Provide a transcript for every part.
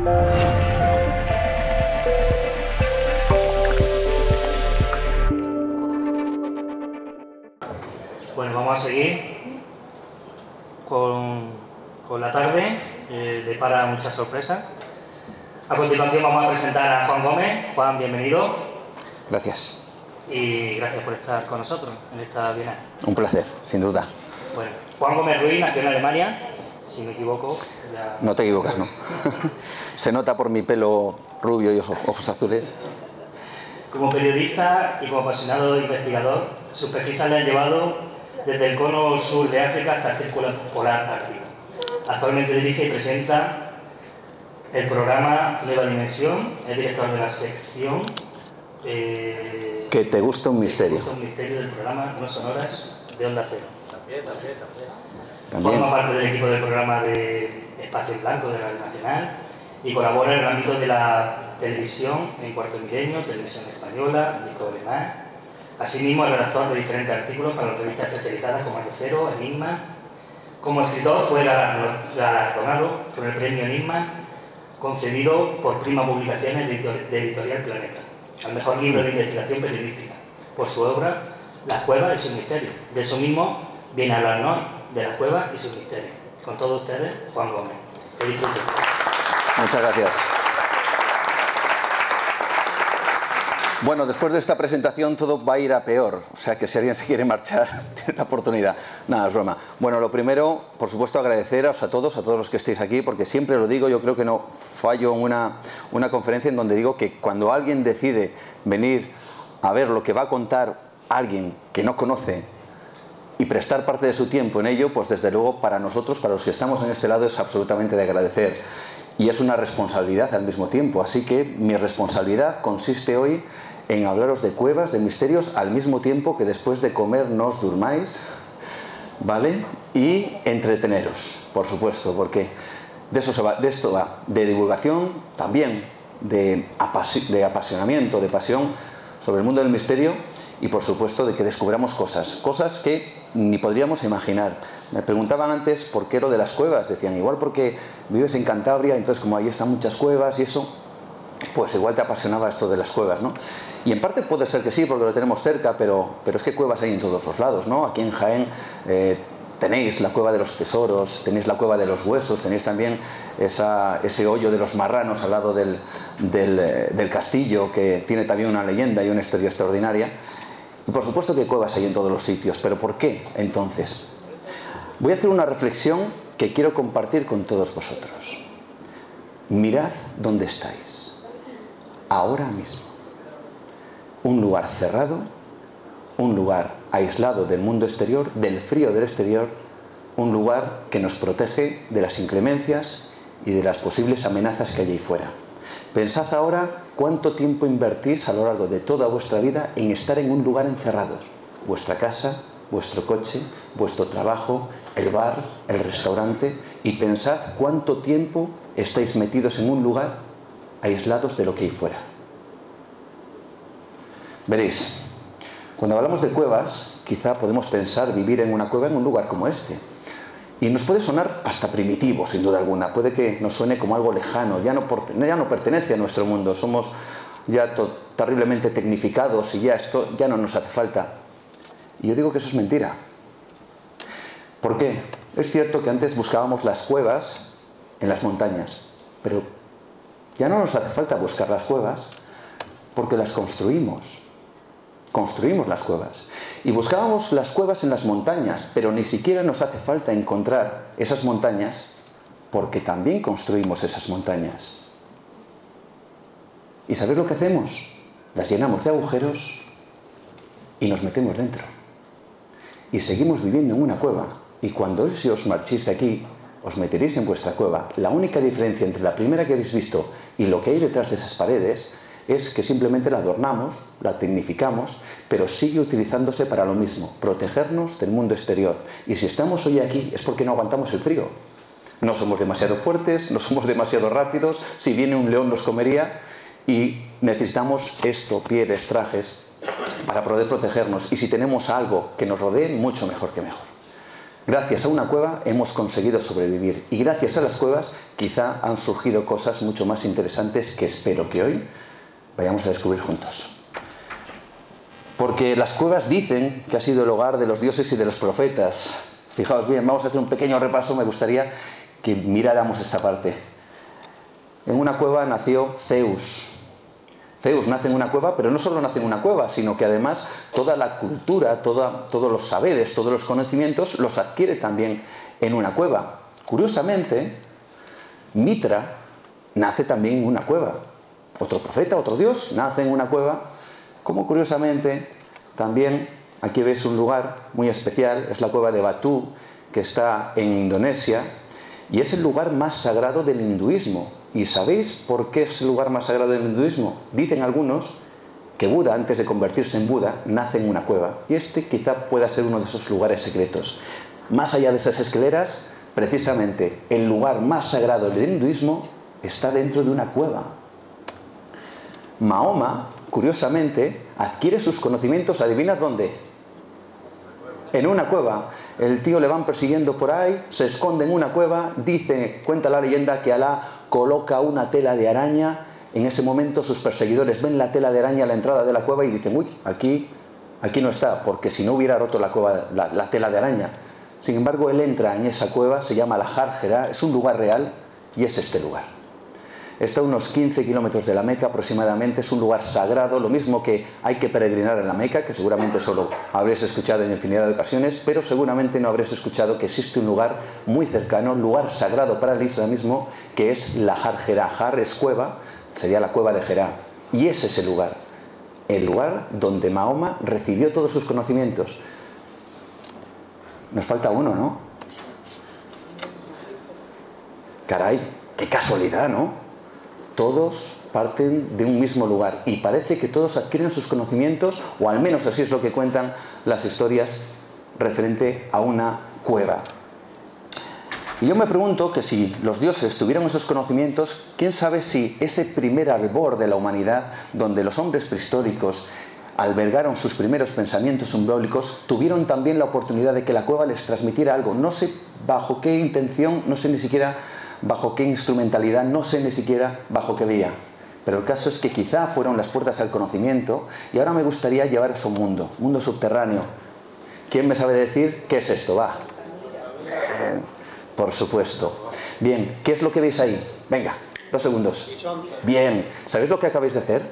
Bueno, vamos a seguir con la tarde, depara muchas sorpresas. A continuación vamos a presentar a Juan Gómez. Juan, bienvenido. Gracias. Y gracias por estar con nosotros en esta bienal. Un placer, sin duda. Bueno, Juan Gómez Ruiz nació en Alemania, si me equivoco. Ya... No te equivocas, ¿no? Se nota por mi pelo rubio y ojos azules. Como periodista y como apasionado investigador, sus pesquisas le han llevado desde el cono sur de África hasta el círculo polar ártico. Actualmente dirige y presenta el programa Nueva Dimensión, es director de la sección Que te gusta un misterio. Que te gusta un misterio del programa No Sonoras de Onda Cero. También. Forma parte del equipo del programa de Espacio en Blanco de Radio Nacional y colabora en el ámbito de la televisión en Cuarto Milenio, Televisión Española, Discovery Más. Asimismo, es redactor de diferentes artículos para las revistas especializadas como Artefero, Enigma. Como escritor fue galardonado con el premio Enigma, concedido por Prima Publicaciones de Editorial Planeta, al mejor libro de investigación periodística, por su obra Las cuevas y sus misterios. De eso mismo viene a hablarnos hoy, de las cuevas y sus misterios. Con todos ustedes, Juan Gómez. Que disfruten. Muchas gracias. Bueno, después de esta presentación todo va a ir a peor, o sea que si alguien se quiere marchar, tiene la oportunidad. Nada, es broma. Bueno, lo primero, por supuesto, agradeceros a todos los que estéis aquí, porque siempre lo digo, yo creo que no fallo en una conferencia en donde digo que cuando alguien decide venir a ver lo que va a contar alguien que no conoce y prestar parte de su tiempo en ello, pues desde luego para nosotros, para los que estamos en este lado, es absolutamente de agradecer. Y es una responsabilidad al mismo tiempo, así que mi responsabilidad consiste hoy en hablaros de cuevas, de misterios, al mismo tiempo que después de comer no os durmáis, ¿vale? Y entreteneros, por supuesto, porque de esto va, de divulgación, también de apasionamiento, de pasión sobre el mundo del misterio y, por supuesto, de que descubramos cosas que ni podríamos imaginar. Me preguntaban antes por qué lo de las cuevas, decían, igual porque vives en Cantabria, entonces como ahí están muchas cuevas y eso, pues igual te apasionaba esto de las cuevas, ¿no? Y en parte puede ser que sí, porque lo tenemos cerca, pero es que cuevas hay en todos los lados, ¿no? Aquí en Jaén tenéis la cueva de los tesoros, tenéis la cueva de los huesos, tenéis también ese hoyo de los marranos al lado del castillo, que tiene también una leyenda y una historia extraordinaria. Y por supuesto que cuevas hay en todos los sitios, pero ¿por qué entonces? Voy a hacer una reflexión que quiero compartir con todos vosotros. Mirad dónde estáis, ahora mismo. Un lugar cerrado, un lugar aislado del mundo exterior, del frío del exterior, un lugar que nos protege de las inclemencias y de las posibles amenazas que hay ahí fuera. Pensad ahora cuánto tiempo invertís a lo largo de toda vuestra vida en estar en un lugar encerrado. Vuestra casa, vuestro coche, vuestro trabajo, el bar, el restaurante, y pensad cuánto tiempo estáis metidos en un lugar aislados de lo que hay fuera. Veréis, cuando hablamos de cuevas, quizá podemos pensar vivir en una cueva en un lugar como este. Y nos puede sonar hasta primitivo, sin duda alguna. Puede que nos suene como algo lejano, ya no pertenece a nuestro mundo. Somos ya terriblemente tecnificados y ya esto ya no nos hace falta. Y yo digo que eso es mentira. ¿Por qué? Es cierto que antes buscábamos las cuevas en las montañas, pero ya no nos hace falta buscar las cuevas porque las construimos. Construimos las cuevas. Y buscábamos las cuevas en las montañas, pero ni siquiera nos hace falta encontrar esas montañas porque también construimos esas montañas. ¿Y sabéis lo que hacemos? Las llenamos de agujeros y nos metemos dentro. Y seguimos viviendo en una cueva. Y cuando os marchéis de aquí, os meteréis en vuestra cueva. La única diferencia entre la primera que habéis visto y lo que hay detrás de esas paredes es que simplemente la adornamos, la tecnificamos, pero sigue utilizándose para lo mismo, protegernos del mundo exterior. Y si estamos hoy aquí es porque no aguantamos el frío. No somos demasiado fuertes, no somos demasiado rápidos, si viene un león nos comería y necesitamos esto, pieles, trajes, para poder protegernos. Y si tenemos algo que nos rodee, mucho mejor que mejor. Gracias a una cueva hemos conseguido sobrevivir y gracias a las cuevas quizá han surgido cosas mucho más interesantes que espero que hoy vayamos a descubrir juntos. Porque las cuevas dicen que ha sido el hogar de los dioses y de los profetas. Fijaos bien, vamos a hacer un pequeño repaso, me gustaría que miráramos esta parte. En una cueva nació Zeus. Zeus nace en una cueva, pero no solo nace en una cueva, sino que además toda la cultura, todos los saberes, todos los conocimientos los adquiere también en una cueva. Curiosamente, Mitra nace también en una cueva. Otro profeta, otro dios, nace en una cueva. Como curiosamente, también aquí veis un lugar muy especial, es la cueva de Batu, que está en Indonesia, y es el lugar más sagrado del hinduismo. ¿Y sabéis por qué es el lugar más sagrado del hinduismo? Dicen algunos que Buda, antes de convertirse en Buda, nace en una cueva. Y este quizá pueda ser uno de esos lugares secretos. Más allá de esas escaleras, precisamente el lugar más sagrado del hinduismo está dentro de una cueva. Mahoma, curiosamente, adquiere sus conocimientos, ¿adivinad dónde? En una cueva. El tío le van persiguiendo por ahí, se esconde en una cueva, cuenta la leyenda que Alá coloca una tela de araña. En ese momento sus perseguidores ven la tela de araña a la entrada de la cueva y dicen, uy, aquí no está, porque si no hubiera roto la cueva, la tela de araña. Sin embargo, él entra en esa cueva, se llama la Jarjera, es un lugar real y es este lugar. Está a unos 15 kilómetros de la Meca aproximadamente, es un lugar sagrado, lo mismo que hay que peregrinar en la Meca, que seguramente solo habréis escuchado en infinidad de ocasiones, pero seguramente no habréis escuchado que existe un lugar muy cercano, lugar sagrado para el islamismo, que es la Jarjera. Jar es cueva, sería la cueva de Jerá, y es ese lugar, el lugar donde Mahoma recibió todos sus conocimientos. Nos falta uno, ¿no? Caray, qué casualidad, ¿no? Todos parten de un mismo lugar y parece que todos adquieren sus conocimientos, o al menos así es lo que cuentan las historias referente a una cueva. Y yo me pregunto que si los dioses tuvieron esos conocimientos, ¿quién sabe si ese primer albor de la humanidad, donde los hombres prehistóricos albergaron sus primeros pensamientos simbólicos, tuvieron también la oportunidad de que la cueva les transmitiera algo? No sé bajo qué intención, no sé ni siquiera bajo qué instrumentalidad, no sé ni siquiera bajo qué vía. Pero el caso es que quizá fueron las puertas al conocimiento y ahora me gustaría llevaros a un mundo subterráneo. ¿Quién me sabe decir qué es esto? Va. Por supuesto. Bien, ¿qué es lo que veis ahí? Venga, 2 segundos. Bien, ¿sabéis lo que acabáis de hacer?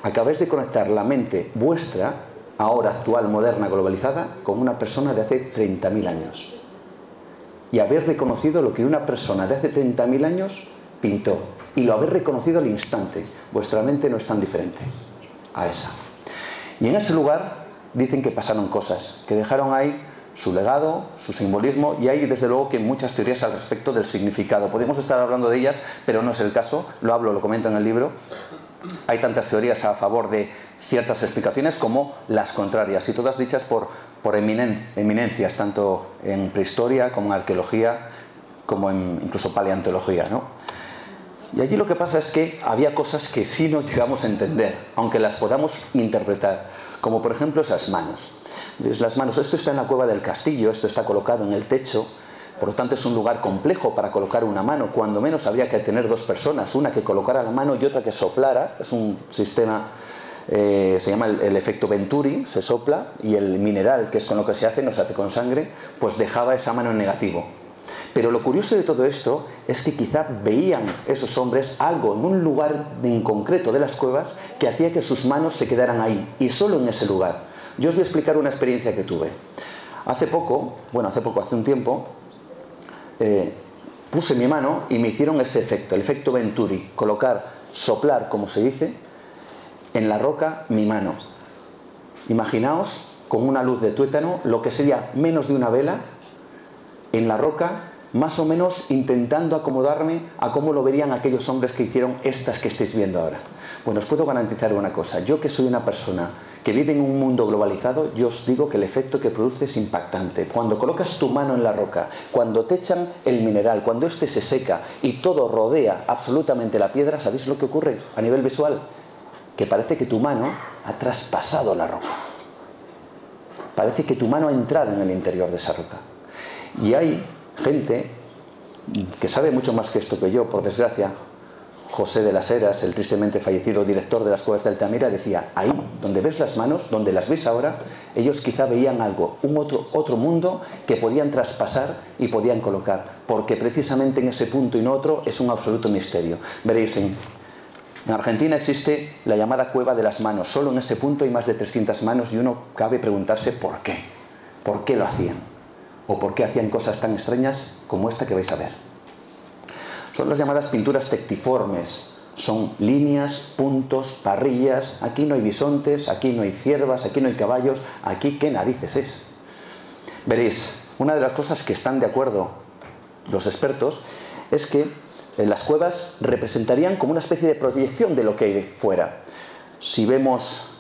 Acabáis de conectar la mente vuestra, ahora actual, moderna, globalizada, con una persona de hace 30.000 años. Y habéis reconocido lo que una persona de hace 30.000 años pintó. Y lo habéis reconocido al instante. Vuestra mente no es tan diferente a esa. Y en ese lugar dicen que pasaron cosas, que dejaron ahí su legado, su simbolismo, y hay desde luego que muchas teorías al respecto del significado. Podemos estar hablando de ellas, pero no es el caso. Lo comento en el libro. Hay tantas teorías a favor de ciertas explicaciones como las contrarias, y todas dichas por eminencias, tanto en prehistoria como en arqueología, como en incluso paleontología, ¿no? Y allí lo que pasa es que había cosas que sí no llegamos a entender, aunque las podamos interpretar, como por ejemplo esas manos. ¿Ves las manos? Esto está en la cueva del castillo, esto está colocado en el techo. Por lo tanto es un lugar complejo para colocar una mano. Cuando menos habría que tener 2 personas, una que colocara la mano y otra que soplara. Es un sistema, se llama el efecto Venturi, se sopla, y el mineral, que es con lo que se hace, no se hace con sangre, pues dejaba esa mano en negativo. Pero lo curioso de todo esto es que quizá veían esos hombres algo en un lugar en concreto de las cuevas que hacía que sus manos se quedaran ahí, y solo en ese lugar. Yo os voy a explicar una experiencia que tuve. Hace un tiempo, puse mi mano y me hicieron ese efecto, el efecto Venturi, soplar, como se dice, en la roca mi mano. Imaginaos con una luz de tuétano, lo que sería menos de una vela, en la roca, más o menos intentando acomodarme a cómo lo verían aquellos hombres que hicieron estas que estáis viendo ahora. Bueno, os puedo garantizar una cosa, yo que soy una persona que vive en un mundo globalizado, yo os digo que el efecto que produce es impactante. Cuando colocas tu mano en la roca, cuando te echan el mineral, cuando este se seca y todo rodea absolutamente la piedra, ¿sabéis lo que ocurre a nivel visual? Que parece que tu mano ha traspasado la roca. Parece que tu mano ha entrado en el interior de esa roca. Y hay gente que sabe mucho más que esto que yo, por desgracia. José de las Heras, el tristemente fallecido director de las cuevas de Altamira, decía: ahí, donde ves las manos, donde las ves ahora, ellos quizá veían algo, un otro mundo que podían traspasar y podían colocar, porque precisamente en ese punto y no otro es un absoluto misterio. Veréis, en Argentina existe la llamada Cueva de las Manos. Solo en ese punto hay más de 300 manos y uno cabe preguntarse por qué. ¿Por qué lo hacían? ¿O por qué hacían cosas tan extrañas como esta que vais a ver? Son las llamadas pinturas tectiformes. Son líneas, puntos, parrillas. Aquí no hay bisontes, aquí no hay ciervas, aquí no hay caballos. Aquí, ¿qué narices es? Veréis, una de las cosas que están de acuerdo los expertos es que las cuevas representarían como una especie de proyección de lo que hay de fuera. Si vemos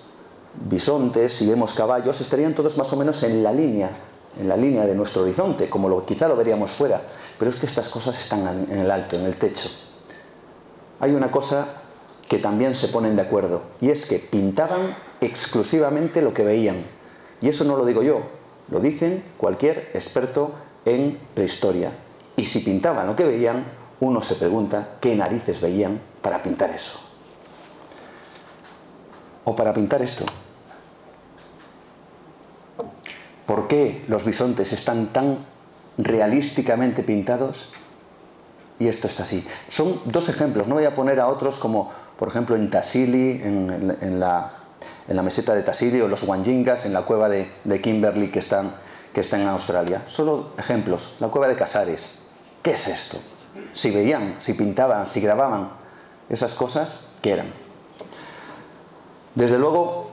bisontes, si vemos caballos, estarían todos más o menos en la línea de nuestro horizonte, como quizá lo veríamos fuera. Pero es que estas cosas están en el alto, en el techo. Hay una cosa que también se ponen de acuerdo, y es que pintaban exclusivamente lo que veían. Y eso no lo digo yo, lo dicen cualquier experto en prehistoria. Y si pintaban lo que veían, uno se pregunta qué narices veían para pintar eso. O para pintar esto. ¿Por qué los bisontes están tan realísticamente pintados y esto está así? Son dos ejemplos, no voy a poner a otros como, por ejemplo, en Tassili, en la meseta de Tassili, o los Wanjingas en la cueva de Kimberley que está en Australia. Solo ejemplos. La cueva de Casares. ¿Qué es esto? Si veían, si pintaban, si grababan esas cosas, ¿qué eran? Desde luego,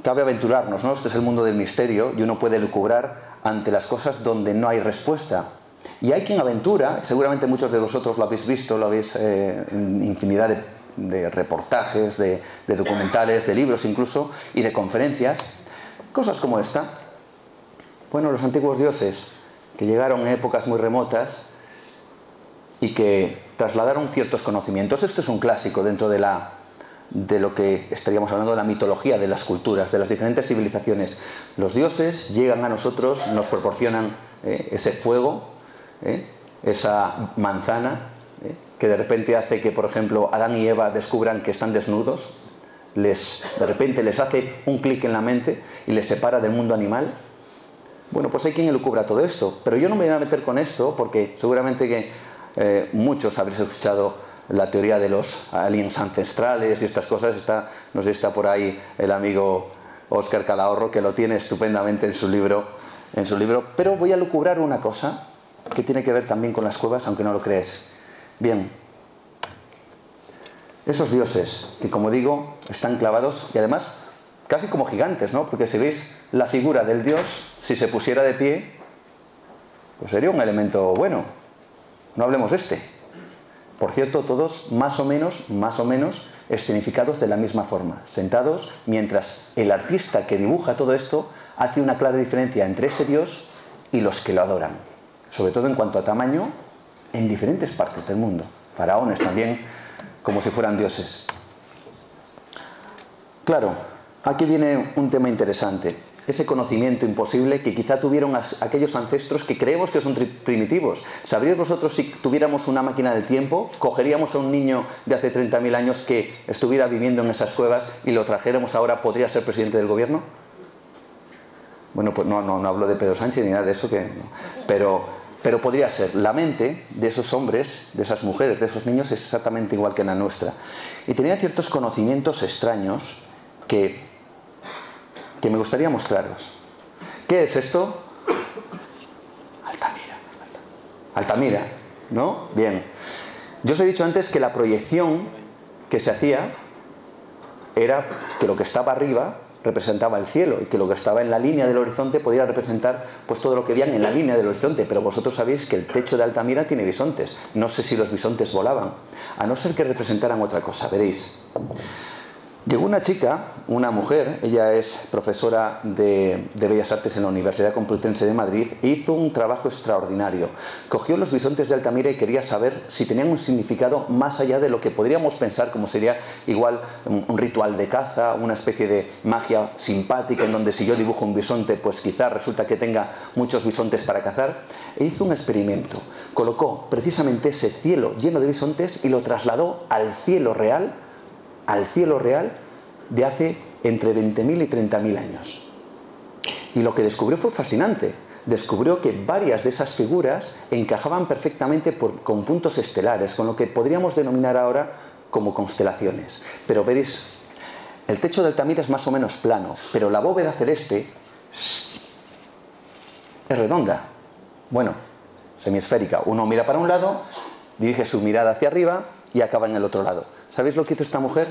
cabe aventurarnos, ¿no? Este es el mundo del misterio y uno puede lucubrar ante las cosas donde no hay respuesta. Y hay quien aventura, seguramente muchos de vosotros lo habéis visto, lo habéis en infinidad de reportajes, de documentales, de libros incluso, y de conferencias, cosas como esta. Bueno, los antiguos dioses que llegaron en épocas muy remotas y que trasladaron ciertos conocimientos. Esto es un clásico dentro de lo que estaríamos hablando de la mitología de las culturas, de las diferentes civilizaciones. Los dioses llegan a nosotros, nos proporcionan ese fuego, esa manzana, que de repente hace que, por ejemplo, Adán y Eva descubran que están desnudos, de repente les hace un clic en la mente y les separa del mundo animal. Bueno, pues hay quien elucubra todo esto, pero yo no me voy a meter con esto porque seguramente que muchos habréis escuchado la teoría de los aliens ancestrales y estas cosas. No sé si está por ahí el amigo Óscar Calahorro, que lo tiene estupendamente en su libro, pero voy a lucubrar una cosa que tiene que ver también con las cuevas, aunque no lo creáis. Bien, esos dioses que, como digo, están clavados y además casi como gigantes, ¿no? Porque si veis la figura del dios, si se pusiera de pie, pues sería un elemento bueno. No hablemos de este. Por cierto, todos más o menos escenificados de la misma forma, sentados, mientras el artista que dibuja todo esto hace una clara diferencia entre ese dios y los que lo adoran, sobre todo en cuanto a tamaño, en diferentes partes del mundo. Faraones también, como si fueran dioses. Claro, aquí viene un tema interesante. Ese conocimiento imposible que quizá tuvieron aquellos ancestros que creemos que son primitivos. ¿Sabríais vosotros si tuviéramos una máquina del tiempo, cogeríamos a un niño de hace 30.000 años que estuviera viviendo en esas cuevas y lo trajéramos ahora, podría ser presidente del gobierno? Bueno, pues no hablo de Pedro Sánchez ni nada de eso, pero podría ser. La mente de esos hombres, de esas mujeres, de esos niños es exactamente igual que la nuestra. Y tenían ciertos conocimientos extraños que me gustaría mostraros. ¿Qué es esto? Altamira, ¿no? Bien. Yo os he dicho antes que la proyección que se hacía era que lo que estaba arriba representaba el cielo y que lo que estaba en la línea del horizonte podía representar pues todo lo que veían en la línea del horizonte. Pero vosotros sabéis que el techo de Altamira tiene bisontes. No sé si los bisontes volaban, a no ser que representaran otra cosa. Veréis. Llegó una chica, una mujer, ella es profesora de Bellas Artes en la Universidad Complutense de Madrid e hizo un trabajo extraordinario. Cogió los bisontes de Altamira y quería saber si tenían un significado más allá de lo que podríamos pensar como sería igual un ritual de caza, una especie de magia simpática en donde si yo dibujo un bisonte pues quizás resulta que tenga muchos bisontes para cazar. E hizo un experimento, colocó precisamente ese cielo lleno de bisontes y lo trasladó al cielo real de hace entre 20.000 y 30.000 años. Y lo que descubrió fue fascinante. Descubrió que varias de esas figuras encajaban perfectamente con puntos estelares, con lo que podríamos denominar ahora como constelaciones. Pero veréis, el techo de Altamira es más o menos plano, pero la bóveda celeste es redonda. Bueno, semiesférica. Uno mira para un lado, dirige su mirada hacia arriba y acaba en el otro lado. ¿Sabéis lo que hizo esta mujer?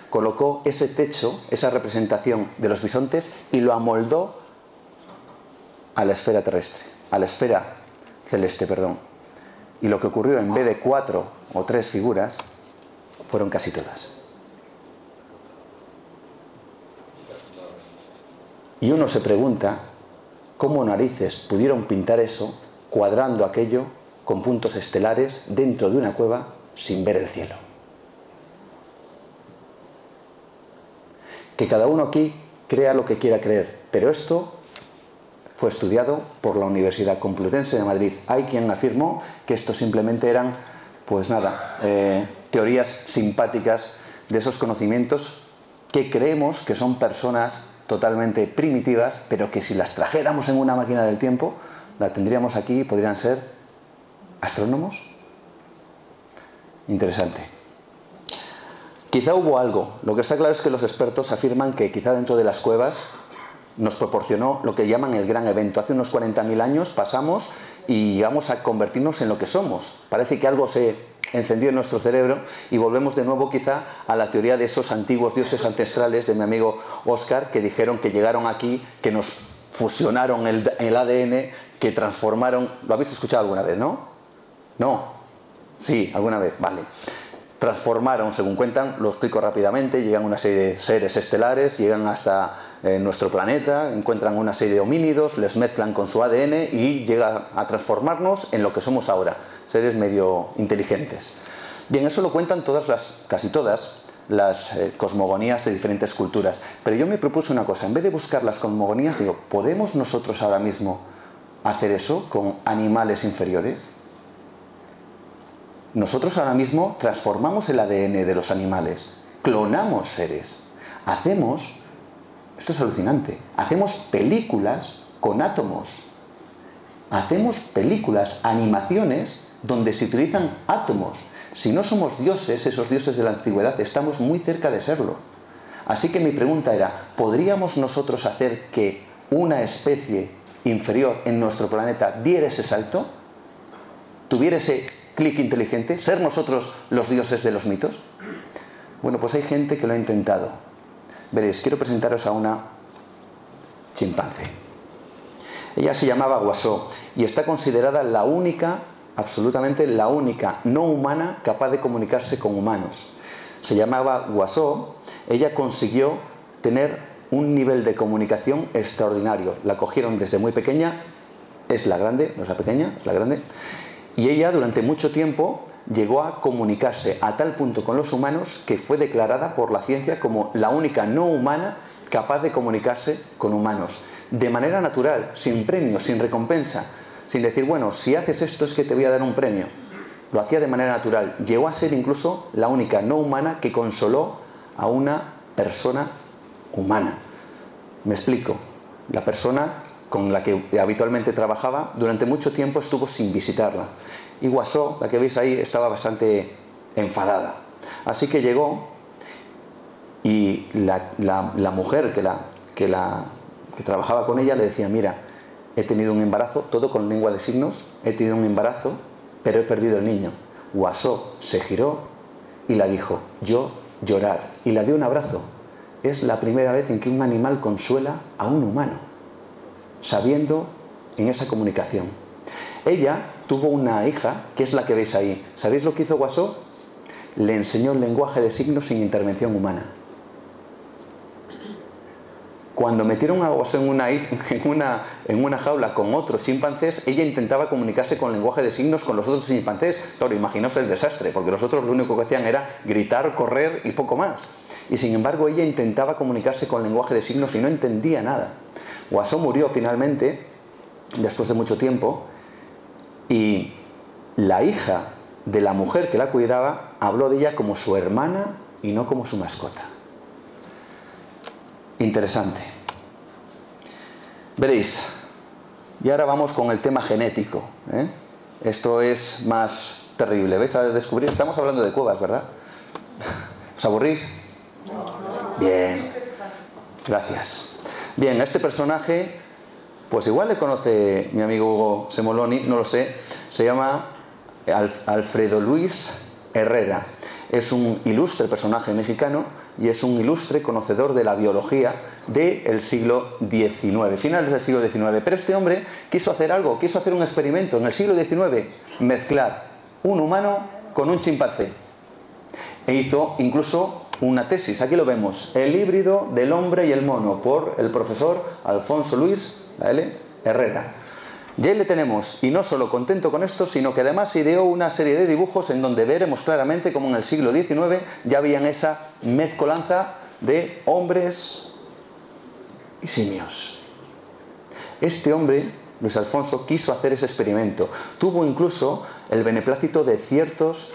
Colocó ese techo, esa representación de los bisontes y lo amoldó a la esfera terrestre, a la esfera celeste, perdón. Y lo que ocurrió, en vez de 4 o 3 figuras, fueron casi todas. Y uno se pregunta cómo narices pudieron pintar eso cuadrando aquello con puntos estelares dentro de una cueva sin ver el cielo. Que cada uno aquí crea lo que quiera creer, pero esto fue estudiado por la Universidad Complutense de Madrid. Hay quien afirmó que esto simplemente eran, pues nada, teorías simpáticas de esos conocimientos que creemos que son personas totalmente primitivas, pero que si las trajéramos en una máquina del tiempo, la tendríamos aquí y podrían ser astrónomos. Interesante. Quizá hubo algo. Lo que está claro es que los expertos afirman que quizá dentro de las cuevas nos proporcionó lo que llaman el gran evento. Hace unos 40.000 años pasamos y llegamos a convertirnos en lo que somos. Parece que algo se encendió en nuestro cerebro y volvemos de nuevo quizá a la teoría de esos antiguos dioses ancestrales de mi amigo Oscar, que dijeron que llegaron aquí, que nos fusionaron el ADN, que transformaron... ¿Lo habéis escuchado alguna vez, no? ¿No? Sí, alguna vez, vale. Transformaron, según cuentan, lo explico rápidamente, llegan una serie de seres estelares, llegan hasta nuestro planeta, encuentran una serie de homínidos, les mezclan con su ADN y llega a transformarnos en lo que somos ahora, seres medio inteligentes. Bien, eso lo cuentan casi todas las cosmogonías de diferentes culturas, pero yo me propuse una cosa, en vez de buscar las cosmogonías, digo, ¿podemos nosotros ahora mismo hacer eso con animales inferiores? Nosotros ahora mismo transformamos el ADN de los animales, clonamos seres, hacemos, esto es alucinante, hacemos películas con átomos, hacemos películas, animaciones donde se utilizan átomos. Si no somos dioses, esos dioses de la antigüedad, estamos muy cerca de serlo. Así que mi pregunta era, ¿podríamos nosotros hacer que una especie inferior en nuestro planeta diera ese salto? ¿Tuviera ese clic inteligente? ¿Ser nosotros los dioses de los mitos? Bueno, pues hay gente que lo ha intentado. Veréis, quiero presentaros a una chimpancé. Ella se llamaba Guasó y está considerada la única, absolutamente la única no humana capaz de comunicarse con humanos. Se llamaba Guasó, ella consiguió tener un nivel de comunicación extraordinario. La cogieron desde muy pequeña, es la grande, no es la pequeña, es la grande. Y ella durante mucho tiempo llegó a comunicarse a tal punto con los humanos que fue declarada por la ciencia como la única no humana capaz de comunicarse con humanos. De manera natural, sin premio, sin recompensa, sin decir, bueno, si haces esto es que te voy a dar un premio. Lo hacía de manera natural. Llegó a ser incluso la única no humana que consoló a una persona humana. Me explico. La persona con la que habitualmente trabajaba, durante mucho tiempo estuvo sin visitarla. Y Guasó, la que veis ahí, estaba bastante enfadada. Así que llegó y la mujer que trabajaba con ella le decía, mira, he tenido un embarazo, todo con lengua de signos, he tenido un embarazo, pero he perdido el niño. Guasó se giró y la dijo, yo llorar, y la dio un abrazo. Es la primera vez en que un animal consuela a un humano, sabiendo en esa comunicación. Ella tuvo una hija, que es la que veis ahí. ¿Sabéis lo que hizo Guasó? Le enseñó el lenguaje de signos sin intervención humana. Cuando metieron a Oso en una jaula con otros chimpancés, ella intentaba comunicarse con lenguaje de signos con los otros chimpancés. Claro, imaginaos el desastre, porque los otros lo único que hacían era gritar, correr y poco más. Y sin embargo ella intentaba comunicarse con lenguaje de signos y no entendía nada. Oso murió finalmente, después de mucho tiempo, y la hija de la mujer que la cuidaba habló de ella como su hermana y no como su mascota. Interesante. Veréis, y ahora vamos con el tema genético, ¿eh? Esto es más terrible. ¿Veis? A descubrir, estamos hablando de cuevas, ¿verdad? ¿Os aburrís? No. Bien. Gracias. Bien, a este personaje, pues igual le conoce mi amigo Hugo Semoloni, no lo sé. Se llama Alfredo Luis Herrera. Es un ilustre personaje mexicano y es un ilustre conocedor de la biología del siglo XIX, finales del siglo XIX. Pero este hombre quiso hacer algo, quiso hacer un experimento en el siglo XIX, mezclar un humano con un chimpancé. E hizo incluso una tesis, aquí lo vemos, el híbrido del hombre y el mono, por el profesor Alfonso Luis Herrera. Y ahí le tenemos, y no solo contento con esto, sino que además ideó una serie de dibujos en donde veremos claramente cómo en el siglo XIX ya habían esa mezcolanza de hombres y simios. Este hombre, Luis Alfonso, quiso hacer ese experimento. Tuvo incluso el beneplácito de ciertos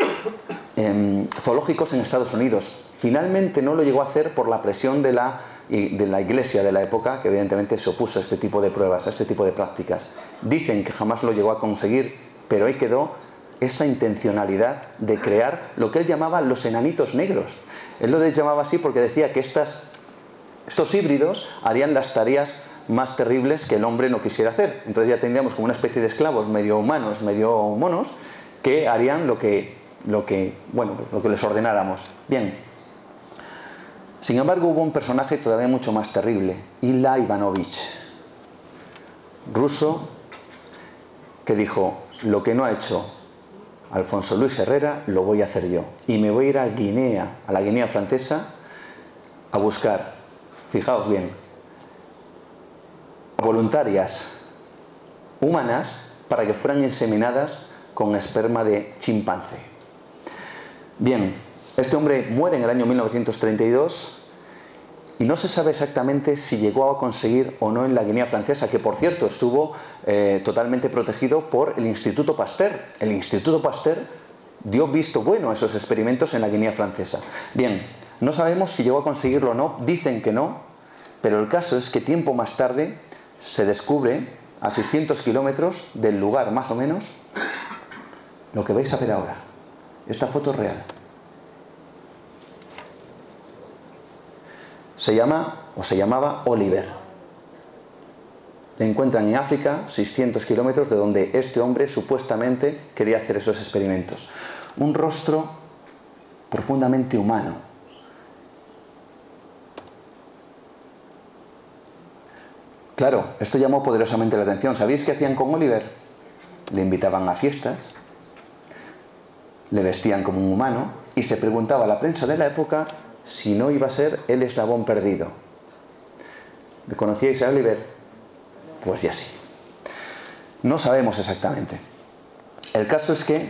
zoológicos en Estados Unidos. Finalmente no lo llegó a hacer por la presión de la iglesia de la época, que evidentemente se opuso a este tipo de pruebas, a este tipo de prácticas. Dicen que jamás lo llegó a conseguir, pero ahí quedó esa intencionalidad de crear lo que él llamaba los enanitos negros. Él lo llamaba así porque decía que estos híbridos harían las tareas más terribles que el hombre no quisiera hacer. Entonces ya tendríamos como una especie de esclavos medio humanos, medio monos, que harían lo que les ordenáramos. Bien. Sin embargo, hubo un personaje todavía mucho más terrible, Ilya Ivanovich, ruso, que dijo: lo que no ha hecho Alfonso Luis Herrera, lo voy a hacer yo. Y me voy a ir a Guinea, a la Guinea francesa, a buscar, fijaos bien, voluntarias humanas para que fueran inseminadas con esperma de chimpancé. Bien, este hombre muere en el año 1932 y no se sabe exactamente si llegó a conseguir o no en la Guinea francesa, que por cierto estuvo totalmente protegido por el Instituto Pasteur. El Instituto Pasteur dio visto bueno a esos experimentos en la Guinea francesa. Bien, no sabemos si llegó a conseguirlo o no, dicen que no, pero el caso es que tiempo más tarde se descubre, a 600 kilómetros del lugar más o menos, lo que vais a ver ahora. Esta foto es real. Se llamaba Oliver. Le encuentran en África, 600 kilómetros de donde este hombre supuestamente quería hacer esos experimentos. Un rostro profundamente humano. Claro, esto llamó poderosamente la atención. ¿Sabéis qué hacían con Oliver? Le invitaban a fiestas, le vestían como un humano y se preguntaba a la prensa de la época si no iba a ser el eslabón perdido. ¿Le conocíais a Oliver? Pues ya sí. No sabemos exactamente. El caso es que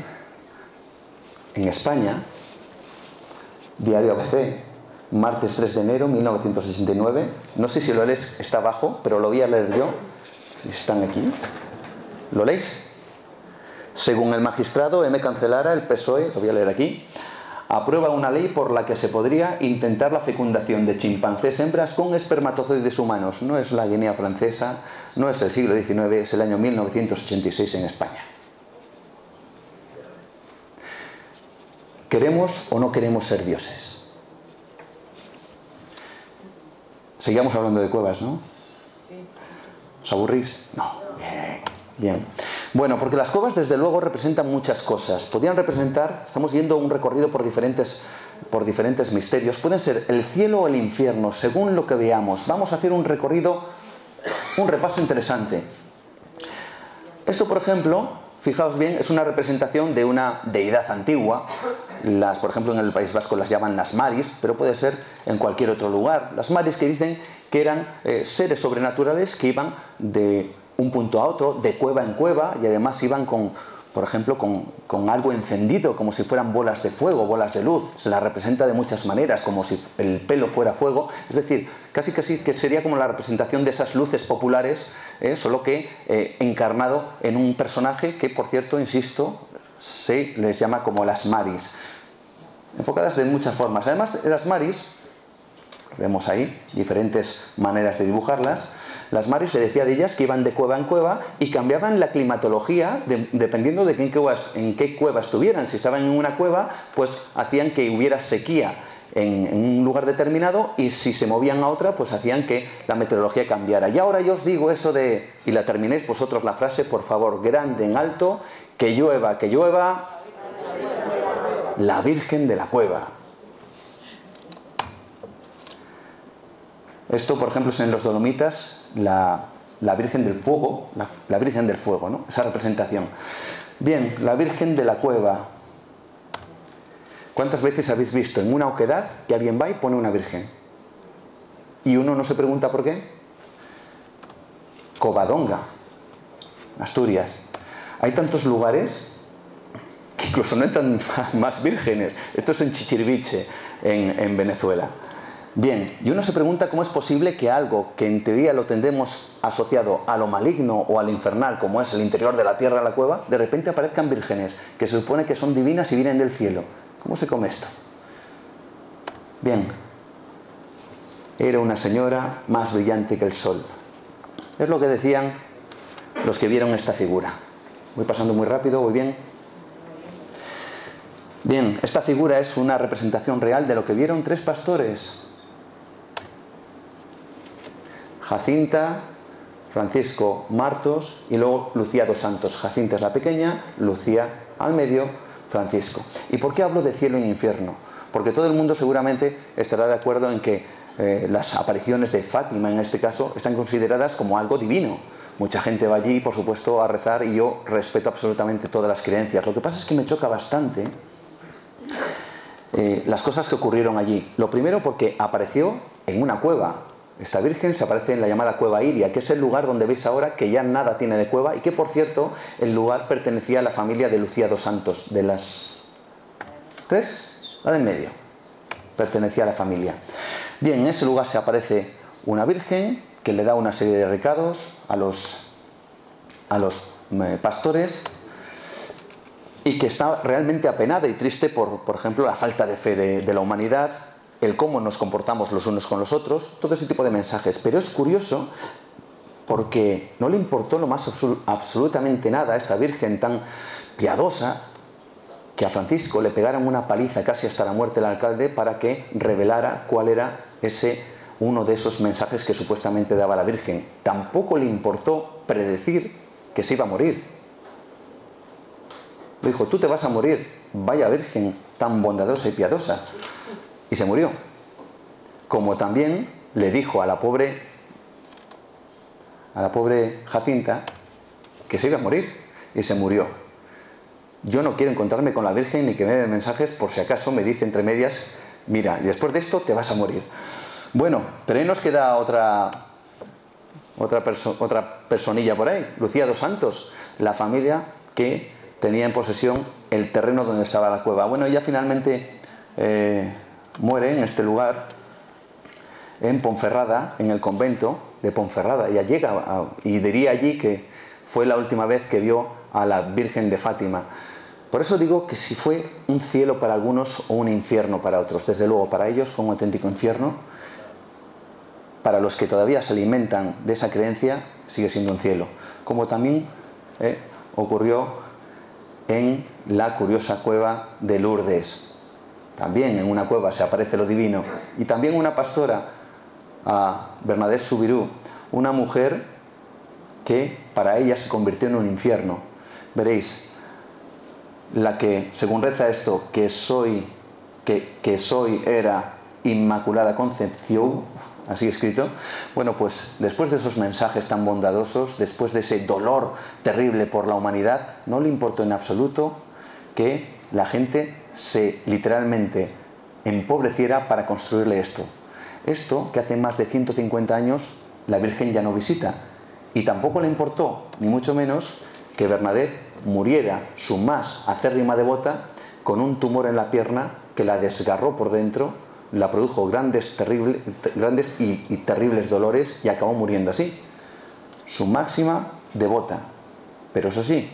en España, Diario ABC, martes 3 de enero 1969, no sé si lo lees, está abajo, pero lo voy a leer yo, si están aquí. ¿Lo leéis? Según el magistrado M. Cancelara, el PSOE, lo voy a leer aquí, aprueba una ley por la que se podría intentar la fecundación de chimpancés hembras con espermatozoides humanos. No es la Guinea francesa, no es el siglo XIX, es el año 1986 en España. ¿Queremos o no queremos ser dioses? Seguíamos hablando de cuevas, ¿no? Sí. ¿Os aburrís? No. Bien, bien. Bueno, porque las cuevas desde luego representan muchas cosas. Podrían representar, estamos yendo un recorrido por diferentes misterios. Pueden ser el cielo o el infierno, según lo que veamos. Vamos a hacer un recorrido, un repaso interesante. Esto, por ejemplo, fijaos bien, es una representación de una deidad antigua. Por ejemplo, en el País Vasco las llaman las maris, pero puede ser en cualquier otro lugar. Las maris, que dicen que eran seres sobrenaturales que iban de un punto a otro, de cueva en cueva, y además iban por ejemplo, con algo encendido, como si fueran bolas de fuego, bolas de luz. Se las representa de muchas maneras, como si el pelo fuera fuego. Es decir, casi que sería como la representación de esas luces populares, solo que encarnado en un personaje que, por cierto, insisto, se les llama como las maris, enfocadas de muchas formas. Además de las maris, vemos ahí diferentes maneras de dibujarlas. Las maris, se decía de ellas que iban de cueva en cueva y cambiaban la climatología dependiendo de en qué cueva estuvieran. Si estaban en una cueva, pues hacían que hubiera sequía en un lugar determinado, y si se movían a otra, pues hacían que la meteorología cambiara. Y ahora yo os digo eso y la terminéis vosotros la frase, por favor, grande en alto: que llueva, la Virgen de la Cueva. Esto, por ejemplo, es en los Dolomitas, la Virgen del Fuego, la Virgen del Fuego, ¿no? Esa representación. Bien, la Virgen de la Cueva. ¿Cuántas veces habéis visto en una oquedad que alguien va y pone una virgen? Y uno no se pregunta por qué. Covadonga, Asturias. Hay tantos lugares que incluso no entran más vírgenes. Esto es en Chichiriviche, en Venezuela. Bien, y uno se pregunta cómo es posible que algo que en teoría lo tendemos asociado a lo maligno o a lo infernal, como es el interior de la tierra, la cueva, de repente aparezcan vírgenes, que se supone que son divinas y vienen del cielo. ¿Cómo se come esto? Bien, era una señora más brillante que el sol. Es lo que decían los que vieron esta figura. Voy pasando muy rápido, ¿voy bien? Bien, esta figura es una representación real de lo que vieron tres pastores: Jacinta, Francisco Martos y luego Lucía dos Santos. Jacinta es la pequeña, Lucía al medio, Francisco. ¿Y por qué hablo de cielo e infierno? Porque todo el mundo seguramente estará de acuerdo en que las apariciones de Fátima, en este caso, están consideradas como algo divino. Mucha gente va allí, por supuesto, a rezar, y yo respeto absolutamente todas las creencias. Lo que pasa es que me choca bastante las cosas que ocurrieron allí. Lo primero, porque apareció en una cueva. Esta Virgen se aparece en la llamada Cueva Iria, que es el lugar donde veis ahora que ya nada tiene de cueva, y que, por cierto, el lugar pertenecía a la familia de Lucía dos Santos. De las tres, la de en medio, pertenecía a la familia. Bien, en ese lugar se aparece una Virgen que le da una serie de recados a los pastores, y que está realmente apenada y triste por ejemplo, la falta de fe de la humanidad, el cómo nos comportamos los unos con los otros, todo ese tipo de mensajes. Pero es curioso porque no le importó lo más absolutamente nada a esta Virgen tan piadosa, que a Francisco le pegaran una paliza casi hasta la muerte del alcalde para que revelara cuál era uno de esos mensajes que supuestamente daba la Virgen. Tampoco le importó predecir que se iba a morir. Le dijo: tú te vas a morir, vaya Virgen tan bondadosa y piadosa. Y se murió. Como también le dijo a la pobre Jacinta que se iba a morir, y se murió. Yo no quiero encontrarme con la Virgen ni que me dé mensajes por si acaso me dice entre medias: mira, y después de esto te vas a morir. Bueno, pero ahí nos queda otra personilla por ahí, Lucía dos Santos, la familia que tenía en posesión el terreno donde estaba la cueva. Bueno, ella finalmente muere en este lugar, en Ponferrada, en el convento de Ponferrada. Ella llega y diría allí que fue la última vez que vio a la Virgen de Fátima. Por eso digo que si fue un cielo para algunos o un infierno para otros, desde luego para ellos fue un auténtico infierno. Para los que todavía se alimentan de esa creencia, sigue siendo un cielo. Como también ocurrió en la curiosa cueva de Lourdes. También en una cueva se aparece lo divino. Y también una pastora, a Bernadette Soubirous, una mujer que para ella se convirtió en un infierno. Veréis, la que, según reza esto, que soy era Inmaculada Concepción, así escrito. Bueno, pues después de esos mensajes tan bondadosos, después de ese dolor terrible por la humanidad, no le importó en absoluto que la gente se literalmente empobreciera para construirle esto. Esto que hace más de 150 años la Virgen ya no visita. Y tampoco le importó, ni mucho menos, que Bernadette muriera, su más acérrima devota, con un tumor en la pierna que la desgarró por dentro, la produjo grandes y terribles dolores y acabó muriendo así. Su máxima devota. Pero eso sí,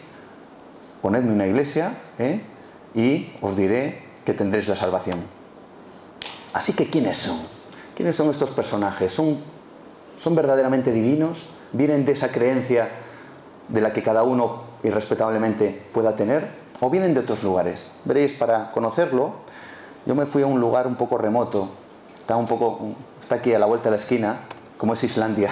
ponedme una iglesia, y os diré que tendréis la salvación. Así que, ¿quiénes son? ¿Quiénes son estos personajes? ¿Son verdaderamente divinos? ¿Vienen de esa creencia de la que cada uno irrespetablemente pueda tener? ¿O vienen de otros lugares? Veréis, para conocerlo, yo me fui a un lugar un poco remoto. Está aquí a la vuelta de la esquina, como es Islandia.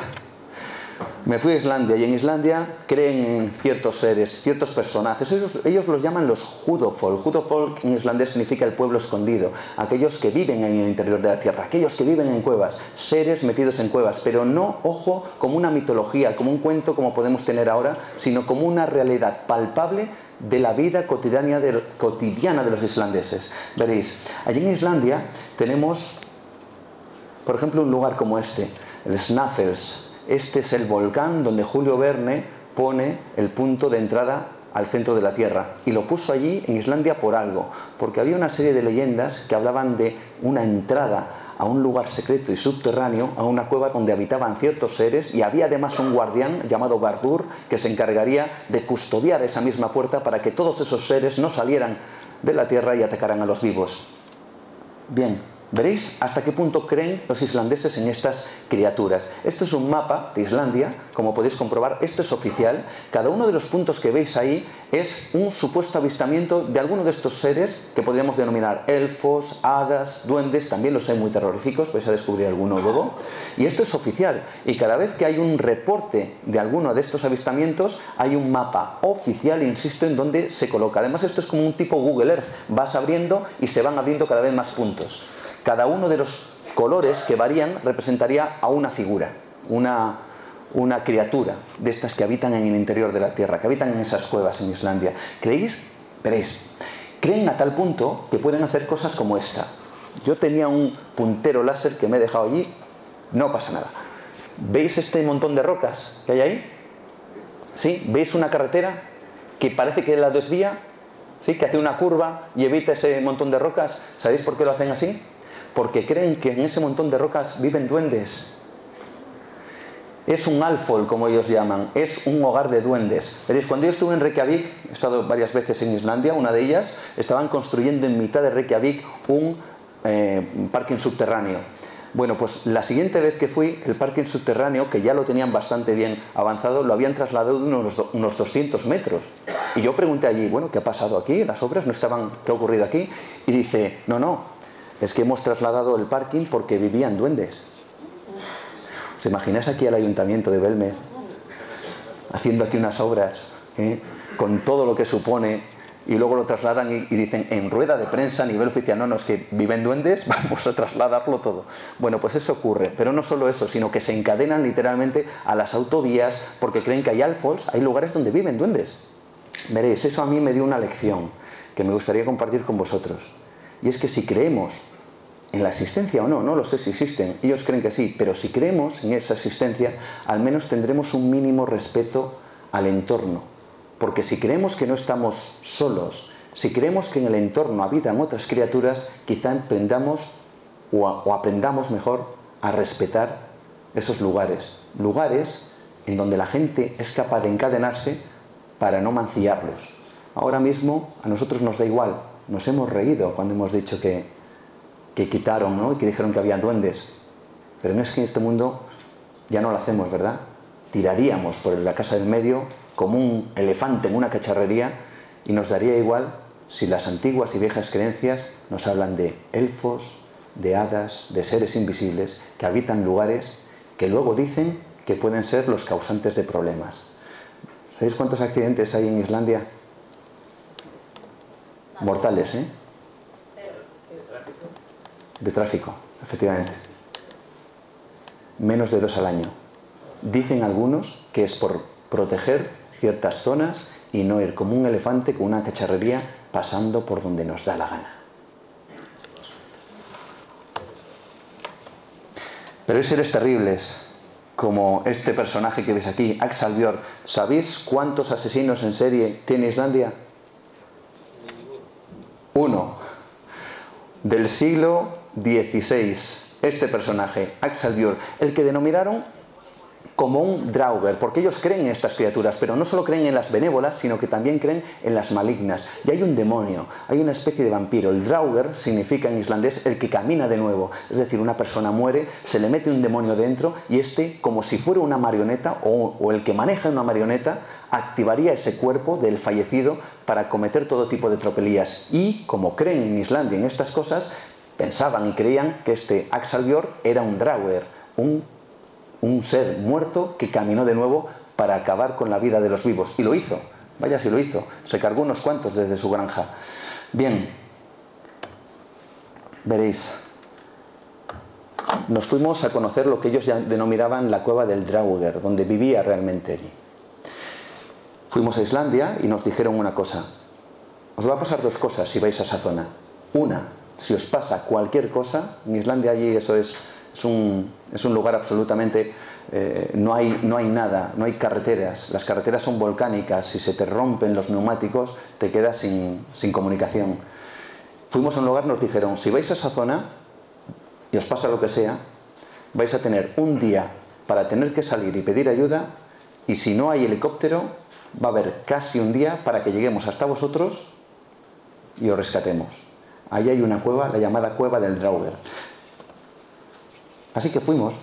Me fui a Islandia, y en Islandia creen en ciertos seres, ciertos personajes. Ellos los llaman los Hudofolk. Hudofolk en islandés significa el pueblo escondido, aquellos que viven en el interior de la tierra, aquellos que viven en cuevas, seres metidos en cuevas, pero no, ojo, como una mitología, como un cuento como podemos tener ahora, sino como una realidad palpable de la vida cotidiana de los islandeses. Veréis, allí en Islandia tenemos, por ejemplo, un lugar como este, el Snæfellsnes. Este es el volcán donde Julio Verne pone el punto de entrada al centro de la Tierra. Y lo puso allí en Islandia por algo, porque había una serie de leyendas que hablaban de una entrada a un lugar secreto y subterráneo, a una cueva donde habitaban ciertos seres, y había además un guardián llamado Bardur que se encargaría de custodiar esa misma puerta para que todos esos seres no salieran de la Tierra y atacaran a los vivos. Bien. Veréis hasta qué punto creen los islandeses en estas criaturas. Este es un mapa de Islandia, como podéis comprobar, esto es oficial. Cada uno de los puntos que veis ahí es un supuesto avistamiento de alguno de estos seres que podríamos denominar elfos, hadas, duendes, también los hay muy terroríficos, vais a descubrir alguno luego. Y esto es oficial, y cada vez que hay un reporte de alguno de estos avistamientos, hay un mapa oficial, insisto, en donde se coloca. Además, esto es como un tipo Google Earth, vas abriendo y se van abriendo cada vez más puntos. Cada uno de los colores que varían representaría a una figura, una criatura de estas que habitan en el interior de la Tierra, que habitan en esas cuevas en Islandia. ¿Creéis? Veréis, creen a tal punto que pueden hacer cosas como esta. Yo tenía un puntero láser que me he dejado allí, no pasa nada. ¿Veis este montón de rocas que hay ahí? ¿Sí? ¿Veis una carretera que parece que la desvía? ¿Sí? Que hace una curva y evita ese montón de rocas. ¿Sabéis por qué lo hacen así? Porque creen que en ese montón de rocas viven duendes. Es un alfol, como ellos llaman, es un hogar de duendes. Veréis, cuando yo estuve en Reykjavik, he estado varias veces en Islandia, una de ellas, estaban construyendo en mitad de Reykjavik un parking subterráneo. Bueno, pues la siguiente vez que fui, el parking subterráneo, que ya lo tenían bastante bien avanzado, lo habían trasladado unos 200 metros. Y yo pregunté allí, bueno, ¿qué ha pasado aquí? ¿Las obras no estaban? ¿Qué ha ocurrido aquí? Y dice, no, es que hemos trasladado el parking porque vivían duendes. ¿Os imagináis aquí al ayuntamiento de Belmez haciendo aquí unas obras, con todo lo que supone, y luego lo trasladan y dicen en rueda de prensa a nivel oficial, no, es que viven duendes, vamos a trasladarlo todo? Bueno, pues eso ocurre, pero no solo eso, sino que se encadenan literalmente a las autovías porque creen que hay alfols, hay lugares donde viven duendes. Veréis, eso a mí me dio una lección que me gustaría compartir con vosotros. Y es que si creemos en la existencia o no, no lo sé si existen, ellos creen que sí, pero si creemos en esa existencia, al menos tendremos un mínimo respeto al entorno. Porque si creemos que no estamos solos, si creemos que en el entorno habitan otras criaturas, quizá aprendamos mejor a respetar esos lugares. Lugares en donde la gente es capaz de encadenarse para no mancillarlos. Ahora mismo a nosotros nos da igual. Nos hemos reído cuando hemos dicho que quitaron, ¿no? Y que dijeron que había duendes. Pero no es que en este mundo ya no lo hacemos, ¿verdad? Tiraríamos por la casa del medio como un elefante en una cacharrería y nos daría igual si las antiguas y viejas creencias nos hablan de elfos, de hadas, de seres invisibles que habitan lugares que luego dicen que pueden ser los causantes de problemas. ¿Sabéis cuántos accidentes hay en Islandia? Mortales, ¿eh? De tráfico, efectivamente. menos de 2 al año. Dicen algunos que es por proteger ciertas zonas y no ir como un elefante con una cacharrería pasando por donde nos da la gana. Pero hay seres terribles, como este personaje que veis aquí, Axel Björk. ¿Sabéis cuántos asesinos en serie tiene Islandia? 1. Del siglo XVI. Este personaje, Axel Björk, el que denominaron como un Draugr, porque ellos creen en estas criaturas, pero no solo creen en las benévolas, sino que también creen en las malignas. Y hay un demonio, hay una especie de vampiro. El Draugr significa en islandés el que camina de nuevo. Es decir, una persona muere, se le mete un demonio dentro y este, como si fuera una marioneta o el que maneja una marioneta, activaría ese cuerpo del fallecido para cometer todo tipo de tropelías. Y como creen en Islandia en estas cosas, pensaban y creían que este Axel Björk era un Draugr, un ser muerto que caminó de nuevo para acabar con la vida de los vivos. Y lo hizo, vaya si lo hizo. Se cargó unos cuantos desde su granja. Bien, veréis, nos fuimos a conocer lo que ellos ya denominaban la cueva del Draugr, donde vivía realmente allí. Fuimos a Islandia y nos dijeron una cosa: os va a pasar 2 cosas si vais a esa zona. Una, si os pasa cualquier cosa, en Islandia allí eso es un lugar absolutamente, no hay nada, no hay carreteras, las carreteras son volcánicas, si se te rompen los neumáticos te quedas sin comunicación. Fuimos a un lugar, nos dijeron, si vais a esa zona y os pasa lo que sea, vais a tener un día para tener que salir y pedir ayuda, y si no hay helicóptero va a haber casi un día para que lleguemos hasta vosotros y os rescatemos. Ahí hay una cueva, la llamada cueva del Draugr. Así que fuimos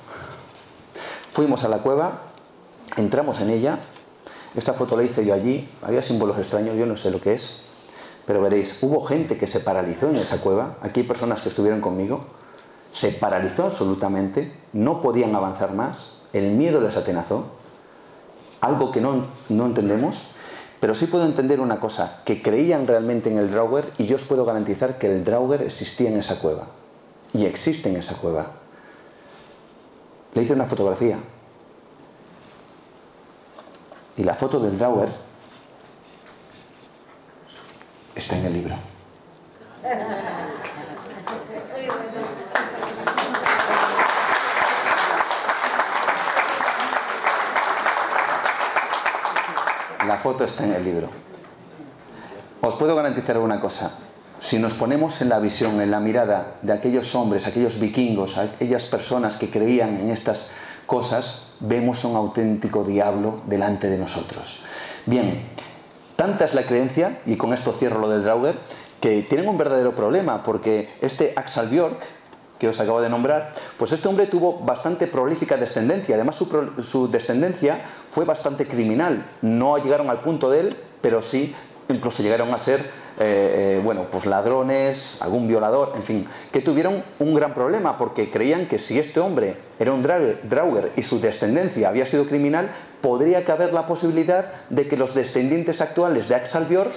a la cueva, entramos en ella. Esta foto la hice yo allí, había símbolos extraños, yo no sé lo que es, pero veréis, hubo gente que se paralizó en esa cueva. Aquí hay personas que estuvieron conmigo, se paralizó absolutamente, no podían avanzar más, el miedo les atenazó, algo que no entendemos, pero sí puedo entender una cosa, que creían realmente en el Draugr, y yo os puedo garantizar que el Draugr existía en esa cueva, y existe en esa cueva. Le hice una fotografía y la foto del Draugr está en el libro. La foto está en el libro. Os puedo garantizar una cosa. Si nos ponemos en la visión, en la mirada de aquellos hombres, aquellos vikingos, aquellas personas que creían en estas cosas, vemos un auténtico diablo delante de nosotros. Bien, tanta es la creencia, y con esto cierro lo del Draugr, que tienen un verdadero problema, porque este Axel Björk, que os acabo de nombrar, pues este hombre tuvo bastante prolífica descendencia. Además su descendencia fue bastante criminal. No llegaron al punto de él, pero sí incluso llegaron a ser bueno, pues ladrones, algún violador, en fin, que tuvieron un gran problema porque creían que si este hombre era un Draugr y su descendencia había sido criminal, podría caber la posibilidad de que los descendientes actuales de Axel Björk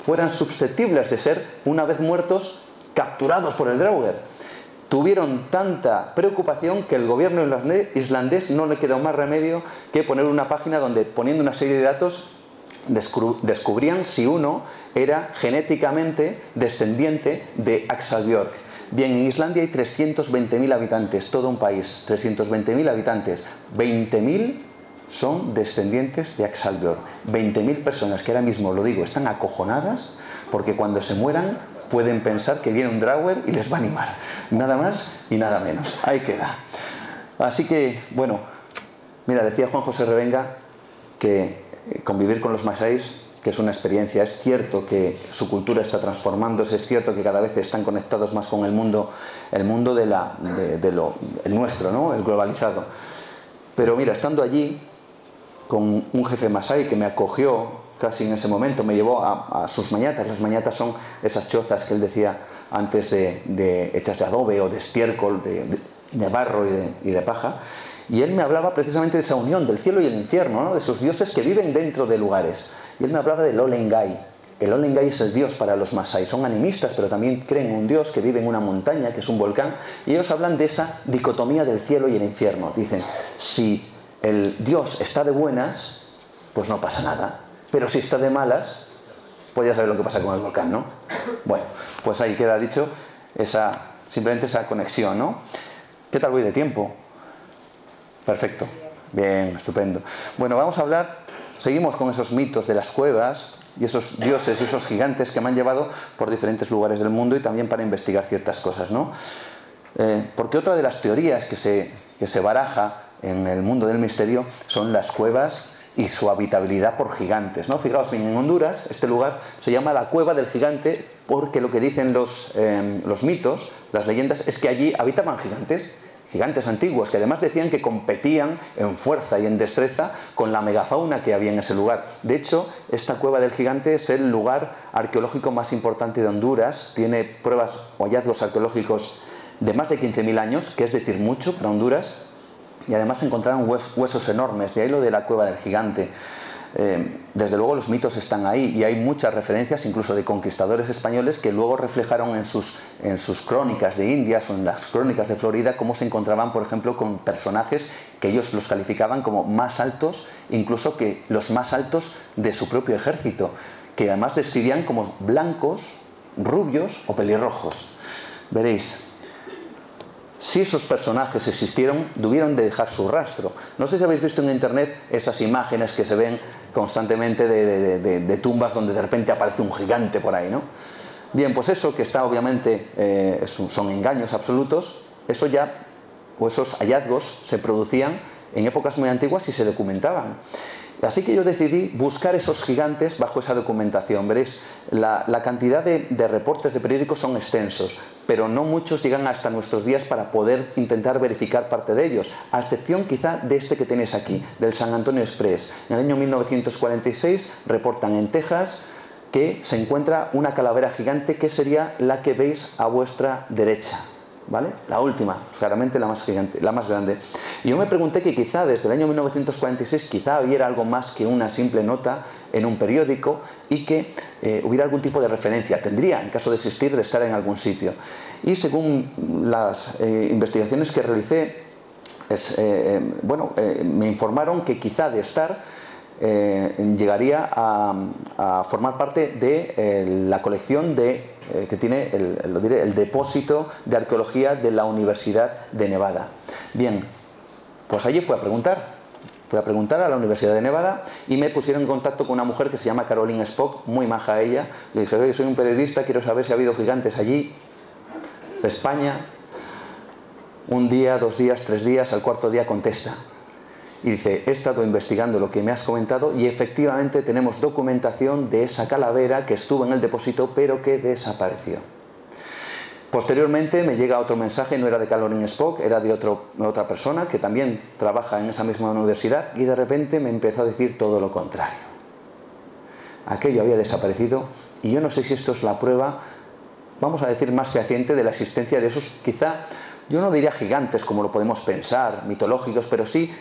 fueran susceptibles de ser, una vez muertos, capturados por el Draugr. Tuvieron tanta preocupación que el gobierno islandés no le quedó más remedio que poner una página donde, poniendo una serie de datos, descubrían si uno era genéticamente descendiente de Axel Björk. Bien, en Islandia hay 320.000 habitantes, todo un país, 320.000 habitantes, 20.000 son descendientes de Axel Björk. 20.000 personas que ahora mismo, lo digo, están acojonadas porque cuando se mueran pueden pensar que viene un Draugr y les va a animar. Nada más y nada menos. Ahí queda. Así que, bueno, mira, decía Juan José Revenga que convivir con los masáis, que es una experiencia. Es cierto que su cultura está transformándose, es cierto que cada vez están conectados más con el mundo el nuestro, ¿no? El globalizado. Pero mira, estando allí con un jefe masái que me acogió casi en ese momento, me llevó a sus mañatas. Las mañatas son esas chozas que él decía antes hechas de adobe o de estiércol, de barro y de paja. Y él me hablaba precisamente de esa unión del cielo y el infierno, ¿no? De esos dioses que viven dentro de lugares. Y él me hablaba del Olengai. el Olengay es el dios para los masái. Son animistas, pero también creen en un dios que vive en una montaña, que es un volcán, y ellos hablan de esa dicotomía del cielo y el infierno. Dicen, si el dios está de buenas, pues no pasa nada, pero si está de malas, pues ya sabes lo que pasa con el volcán, ¿no? Bueno, pues ahí queda dicho simplemente esa conexión, ¿no? ¿Qué tal voy de tiempo? Perfecto. Bien, estupendo. Bueno, vamos a hablar, seguimos con esos mitos de las cuevas y esos dioses y esos gigantes que me han llevado por diferentes lugares del mundo y también para investigar ciertas cosas, ¿no? Porque otra de las teorías que se baraja en el mundo del misterio son las cuevas y su habitabilidad por gigantes, ¿no? Fijaos bien, en Honduras este lugar se llama la Cueva del Gigante porque lo que dicen los mitos, las leyendas, es que allí habitaban gigantes antiguos, que además decían que competían en fuerza y en destreza con la megafauna que había en ese lugar. De hecho, esta Cueva del Gigante es el lugar arqueológico más importante de Honduras, tiene pruebas o hallazgos arqueológicos de más de 15.000 años, que es decir mucho para Honduras, y además se encontraron huesos enormes, de ahí lo de la Cueva del Gigante. Desde luego los mitos están ahí y hay muchas referencias incluso de conquistadores españoles que luego reflejaron en sus crónicas de Indias o en las crónicas de Florida cómo se encontraban, por ejemplo, con personajes que ellos los calificaban como más altos, incluso que los más altos de su propio ejército, que además describían como blancos, rubios o pelirrojos. Veréis, si esos personajes existieron, debieron de dejar su rastro. No sé si habéis visto en internet esas imágenes que se ven constantemente de tumbas donde de repente aparece un gigante por ahí, ¿no? Bien, pues eso que está obviamente, son engaños absolutos, eso ya, o esos hallazgos se producían en épocas muy antiguas y se documentaban. Así que yo decidí buscar esos gigantes bajo esa documentación. Veréis, la cantidad de reportes de periódicos son extensos, pero no muchos llegan hasta nuestros días para poder intentar verificar parte de ellos, a excepción quizá de este que tenéis aquí, del San Antonio Express. En el año 1946 reportan en Texas que se encuentra una calavera gigante que sería la que veis a vuestra derecha, ¿vale? La última, claramente la más gigante, la más grande. Y yo me pregunté que quizá desde el año 1946 quizá hubiera algo más que una simple nota en un periódico y que hubiera algún tipo de referencia. Tendría, en caso de existir, de estar en algún sitio. Y según las investigaciones que realicé, me informaron que quizá de estar llegaría a formar parte de la colección que tiene el depósito de arqueología de la Universidad de Nevada. Bien, pues allí fui a preguntar a la Universidad de Nevada y me pusieron en contacto con una mujer que se llama Caroline Spock, muy maja ella. Le dije, oye, soy un periodista, quiero saber si ha habido gigantes allí, de España. Un día, 2 días, 3 días, al cuarto día contesta. Y dice, he estado investigando lo que me has comentado y efectivamente tenemos documentación de esa calavera que estuvo en el depósito pero que desapareció. Posteriormente me llega otro mensaje, no era de Caroline Spock, era de otra persona que también trabaja en esa misma universidad y de repente me empezó a decir todo lo contrario. Aquello había desaparecido y yo no sé si esto es la prueba, vamos a decir, más fehaciente de la existencia de esos, quizá, yo no diría gigantes como lo podemos pensar, mitológicos, pero sí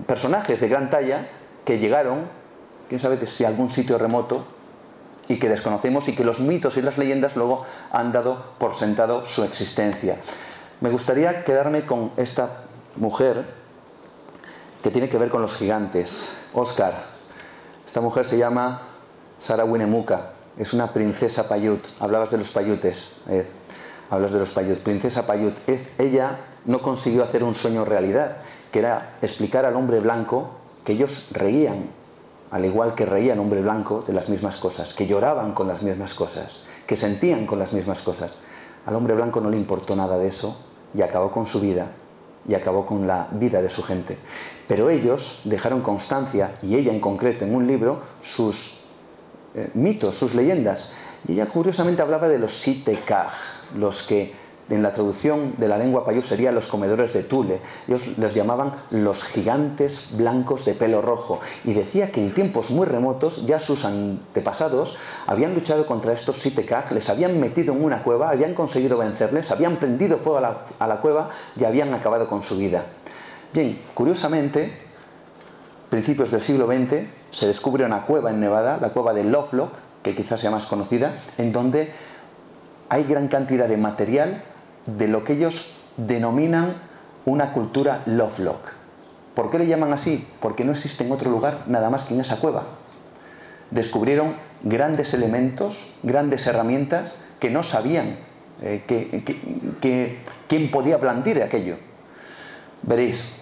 personajes de gran talla que llegaron, quién sabe si a algún sitio remoto y que desconocemos y que los mitos y las leyendas luego han dado por sentado su existencia. Me gustaría quedarme con esta mujer que tiene que ver con los gigantes. Oscar, esta mujer se llama Sarah Winnemucca, es una princesa Paiute. Hablabas de los Paiutes, hablas de los Paiute, princesa Paiute. Ella no consiguió hacer un sueño realidad, que era explicar al hombre blanco que ellos reían, al igual que reía el hombre blanco, de las mismas cosas, que lloraban con las mismas cosas, que sentían con las mismas cosas. Al hombre blanco no le importó nada de eso y acabó con su vida y acabó con la vida de su gente. Pero ellos dejaron constancia, y ella en concreto en un libro, sus mitos, sus leyendas. Y ella curiosamente hablaba de los Sitekaj, los que en la traducción de la lengua paiute serían los comedores de Tule. Ellos les llamaban los gigantes blancos de pelo rojo y decía que en tiempos muy remotos ya sus antepasados habían luchado contra estos Sitekaj, les habían metido en una cueva, habían conseguido vencerles, habían prendido fuego a la cueva y habían acabado con su vida. Bien, curiosamente, principios del siglo XX se descubre una cueva en Nevada, la cueva de Lovelock, que quizás sea más conocida, en donde hay gran cantidad de material de lo que ellos denominan una cultura Lovelock. ¿Por qué le llaman así? Porque no existe en otro lugar nada más que en esa cueva. Descubrieron grandes elementos, grandes herramientas que no sabían quién podía blandir aquello. Veréis,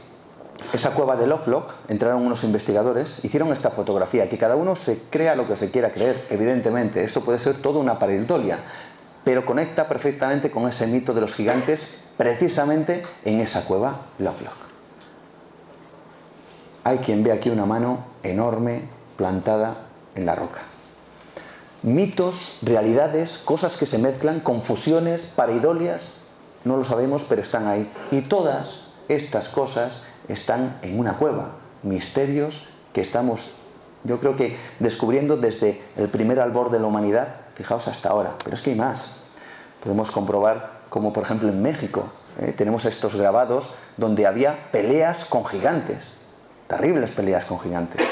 esa cueva de Lovelock, entraron unos investigadores, hicieron esta fotografía, que cada uno se crea lo que se quiera creer, evidentemente, esto puede ser toda una pareidolia, pero conecta perfectamente con ese mito de los gigantes, precisamente en esa cueva Lovelock. Hay quien ve aquí una mano enorme plantada en la roca. Mitos, realidades, cosas que se mezclan, confusiones, pareidolias, no lo sabemos, pero están ahí. Y todas estas cosas están en una cueva, misterios que estamos, yo creo que descubriendo desde el primer albor de la humanidad, fijaos hasta ahora, pero es que hay más. Podemos comprobar como por ejemplo en México, tenemos estos grabados donde había peleas con gigantes, terribles peleas con gigantes.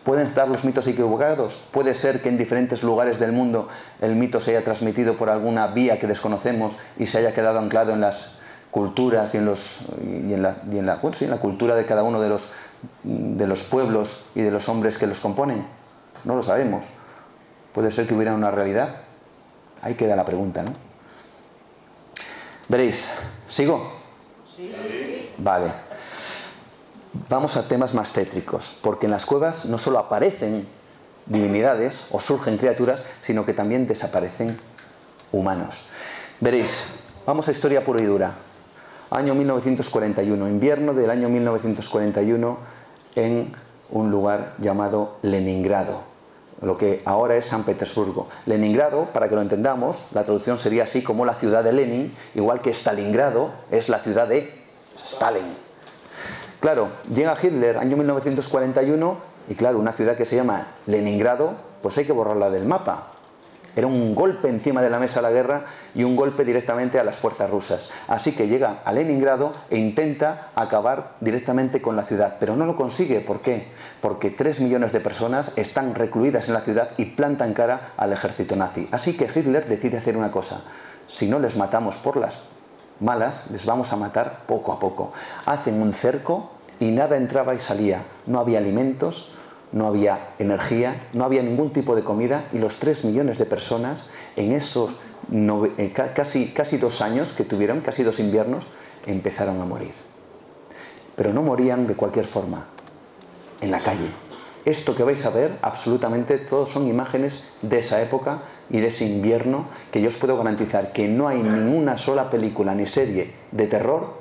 ¿Pueden estar los mitos equivocados? Puede ser que en diferentes lugares del mundo el mito se haya transmitido por alguna vía que desconocemos y se haya quedado anclado en las culturas y en la cultura de cada uno de los pueblos y de los hombres que los componen. Pues no lo sabemos. Puede ser que hubiera una realidad. Ahí queda la pregunta, ¿no? Veréis, ¿sigo? Sí. Vale. Vamos a temas más tétricos, porque en las cuevas no solo aparecen divinidades o surgen criaturas, sino que también desaparecen humanos. Veréis, vamos a historia pura y dura. Año 1941, invierno del año 1941, en un lugar llamado Leningrado, lo que ahora es San Petersburgo. Leningrado, para que lo entendamos, la traducción sería así como la ciudad de Lenin, igual que Stalingrado es la ciudad de Stalin. Claro, llega Hitler, año 1941, y claro, una ciudad que se llama Leningrado, pues hay que borrarla del mapa. Era un golpe encima de la mesa de la guerra y un golpe directamente a las fuerzas rusas. Así que llega a Leningrado e intenta acabar directamente con la ciudad, pero no lo consigue. ¿Por qué? Porque 3 millones de personas están recluidas en la ciudad y plantan cara al ejército nazi. Así que Hitler decide hacer una cosa: si no les matamos por las malas, les vamos a matar poco a poco. Hacen un cerco y nada entraba y salía. No había alimentos, no había energía, no había ningún tipo de comida, y los 3 millones de personas en esos casi 2 años que tuvieron, casi 2 inviernos, empezaron a morir. Pero no morían de cualquier forma, en la calle. Esto que vais a ver, absolutamente todos son imágenes de esa época y de ese invierno, que yo os puedo garantizar que no hay ninguna sola película ni serie de terror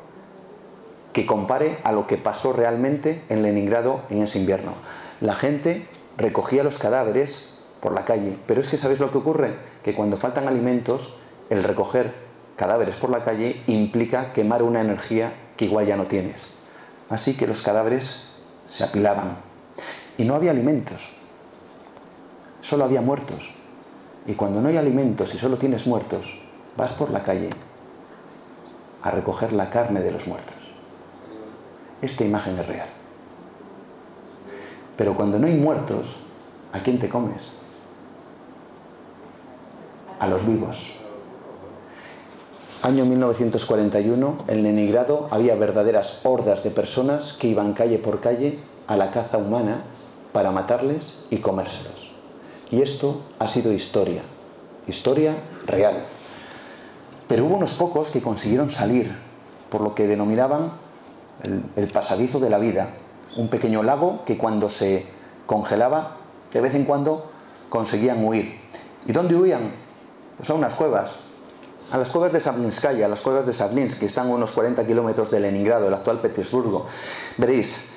que compare a lo que pasó realmente en Leningrado en ese invierno. La gente recogía los cadáveres por la calle, pero es que ¿sabéis lo que ocurre? Que cuando faltan alimentos, el recoger cadáveres por la calle implica quemar una energía que igual ya no tienes. Así que los cadáveres se apilaban y no había alimentos, solo había muertos. Y cuando no hay alimentos y solo tienes muertos, vas por la calle a recoger la carne de los muertos. Esta imagen es real. Pero cuando no hay muertos, ¿a quién te comes? A los vivos. Año 1941, en Leningrado había verdaderas hordas de personas que iban calle por calle a la caza humana para matarles y comérselos. Y esto ha sido historia real. Pero hubo unos pocos que consiguieron salir por lo que denominaban el pasadizo de la vida, un pequeño lago que cuando se congelaba, de vez en cuando conseguían huir. ¿Y dónde huían? Pues a unas cuevas, a las cuevas de Sablinskaya, a las cuevas de Sablinsk, que están a unos 40 kilómetros de Leningrado, el actual Petersburgo. Veréis,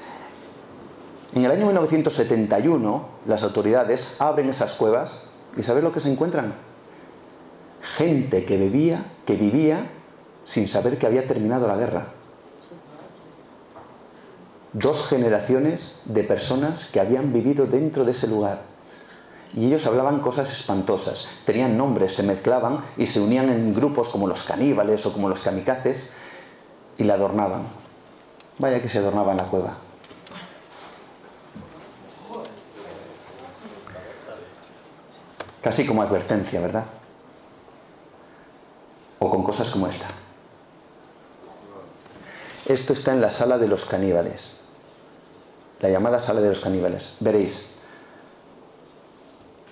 en el año 1971 las autoridades abren esas cuevas y ¿sabéis lo que se encuentran? Gente que vivía sin saber que había terminado la guerra. 2 generaciones de personas que habían vivido dentro de ese lugar. Y ellos hablaban cosas espantosas, tenían nombres, se mezclaban y se unían en grupos como los caníbales o como los kamikazes y la adornaban. Vaya que se adornaba en la cueva. . Casi como advertencia, ¿verdad? O con cosas como esta. Esto está en la sala de los caníbales. La llamada sala de los caníbales. Veréis.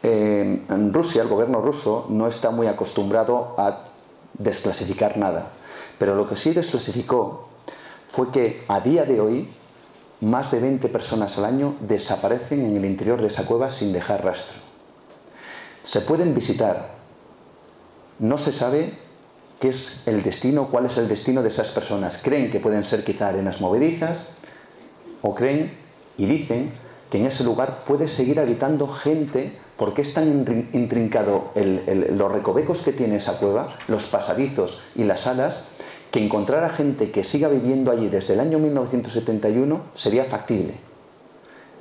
En Rusia, el gobierno ruso no está muy acostumbrado a desclasificar nada. Pero lo que sí desclasificó fue que a día de hoy más de 20 personas al año desaparecen en el interior de esa cueva sin dejar rastro. Se pueden visitar. No se sabe qué es el destino, cuál es el destino de esas personas. Creen que pueden ser quizá arenas movedizas, o creen y dicen que en ese lugar puede seguir habitando gente, porque es tan intrincado los recovecos que tiene esa cueva, los pasadizos y las salas, que encontrar a gente que siga viviendo allí desde el año 1971 sería factible.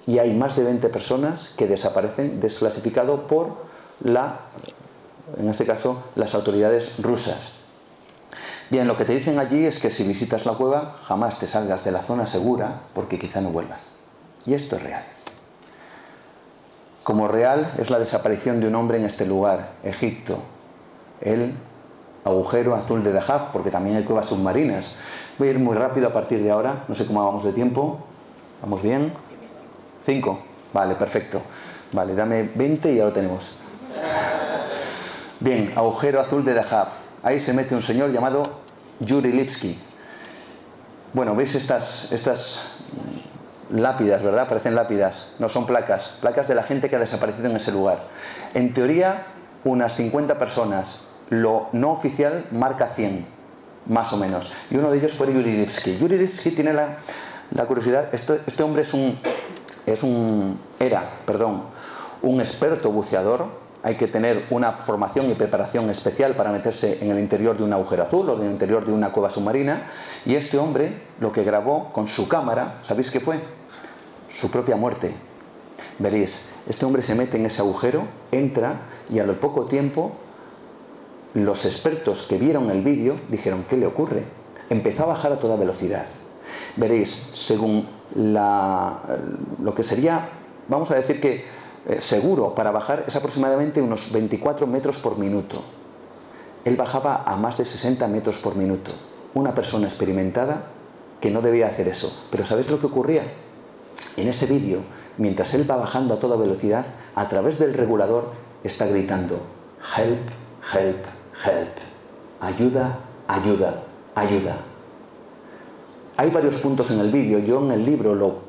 Y hay más de 20 personas que desaparecen desclasificado por en este caso, las autoridades rusas. Bien, lo que te dicen allí es que si visitas la cueva jamás te salgas de la zona segura porque quizá no vuelvas. Y esto es real. Como real es la desaparición de un hombre en este lugar, Egipto, el agujero azul de Dahab, porque también hay cuevas submarinas. Voy a ir muy rápido a partir de ahora, no sé cómo vamos de tiempo. ¿Vamos bien? 5. Vale, perfecto. Vale, dame 20 y ya lo tenemos. Bien, agujero azul de Dahab. Ahí se mete un señor llamado Yuri Lipsky. Bueno, ¿veis estas lápidas, verdad? Parecen lápidas, no son placas. Placas de la gente que ha desaparecido en ese lugar. En teoría, unas 50 personas. Lo no oficial marca 100, más o menos. Y uno de ellos fue Yuri Lipsky. Yuri Lipsky tiene la curiosidad. Este hombre era un experto buceador. Hay que tener una formación y preparación especial para meterse en el interior de un agujero azul o en el interior de una cueva submarina. Y este hombre lo que grabó con su cámara, ¿sabéis qué fue? Su propia muerte. Veréis, este hombre se mete en ese agujero, entra y al poco tiempo los expertos que vieron el vídeo dijeron, ¿qué le ocurre? Empezó a bajar a toda velocidad. Veréis, según lo que sería, vamos a decir que seguro para bajar es aproximadamente unos 24 metros por minuto. Él bajaba a más de 60 metros por minuto. Una persona experimentada que no debía hacer eso. Pero ¿sabéis lo que ocurría? En ese vídeo, mientras él va bajando a toda velocidad, a través del regulador está gritando, help, help, help. Ayuda, ayuda, ayuda. Hay varios puntos en el vídeo. Yo en el libro lo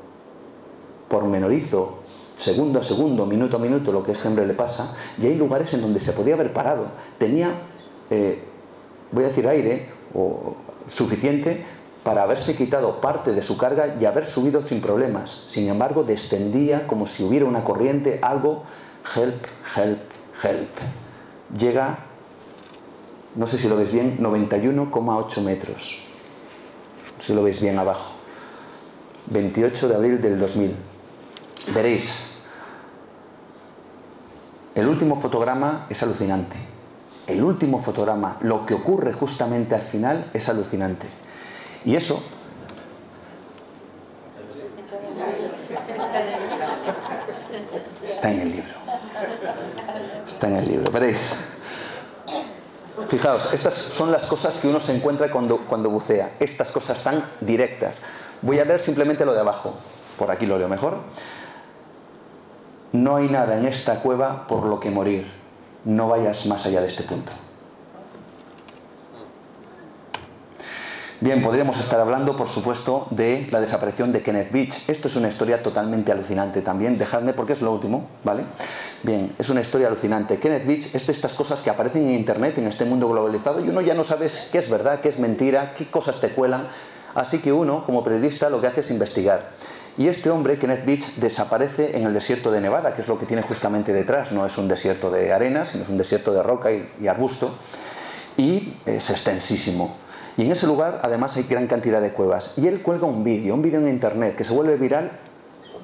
pormenorizo segundo a segundo, minuto a minuto, lo que a este hombre le pasa, y hay lugares en donde se podía haber parado. Tenía, voy a decir aire, suficiente para haberse quitado parte de su carga y haber subido sin problemas. Sin embargo, descendía como si hubiera una corriente, algo, help, help, help. Llega, no sé si lo veis bien, 91,8 metros. Si lo veis bien abajo. 28 de abril del 2000. Veréis, el último fotograma es alucinante. El último fotograma, lo que ocurre justamente al final, es alucinante. Y eso está en el libro. Está en el libro, veréis. Fijaos, estas son las cosas que uno se encuentra cuando bucea. Estas cosas tan directas. Voy a leer simplemente lo de abajo. Por aquí lo leo mejor. No hay nada en esta cueva por lo que morir. No vayas más allá de este punto. Bien, podríamos estar hablando, por supuesto, de la desaparición de Kenneth Beach. Esto es una historia totalmente alucinante también. Dejadme porque es lo último, ¿vale? Bien, es una historia alucinante. Kenneth Beach es de estas cosas que aparecen en Internet, en este mundo globalizado, y uno ya no sabes qué es verdad, qué es mentira, qué cosas te cuelan. Así que uno, como periodista, lo que hace es investigar. Y este hombre, Kenneth Beach, desaparece en el desierto de Nevada, que es lo que tiene justamente detrás. No es un desierto de arena, sino es un desierto de roca y arbusto. Y es extensísimo. Y en ese lugar, además, hay gran cantidad de cuevas. Y él cuelga un vídeo en Internet que se vuelve viral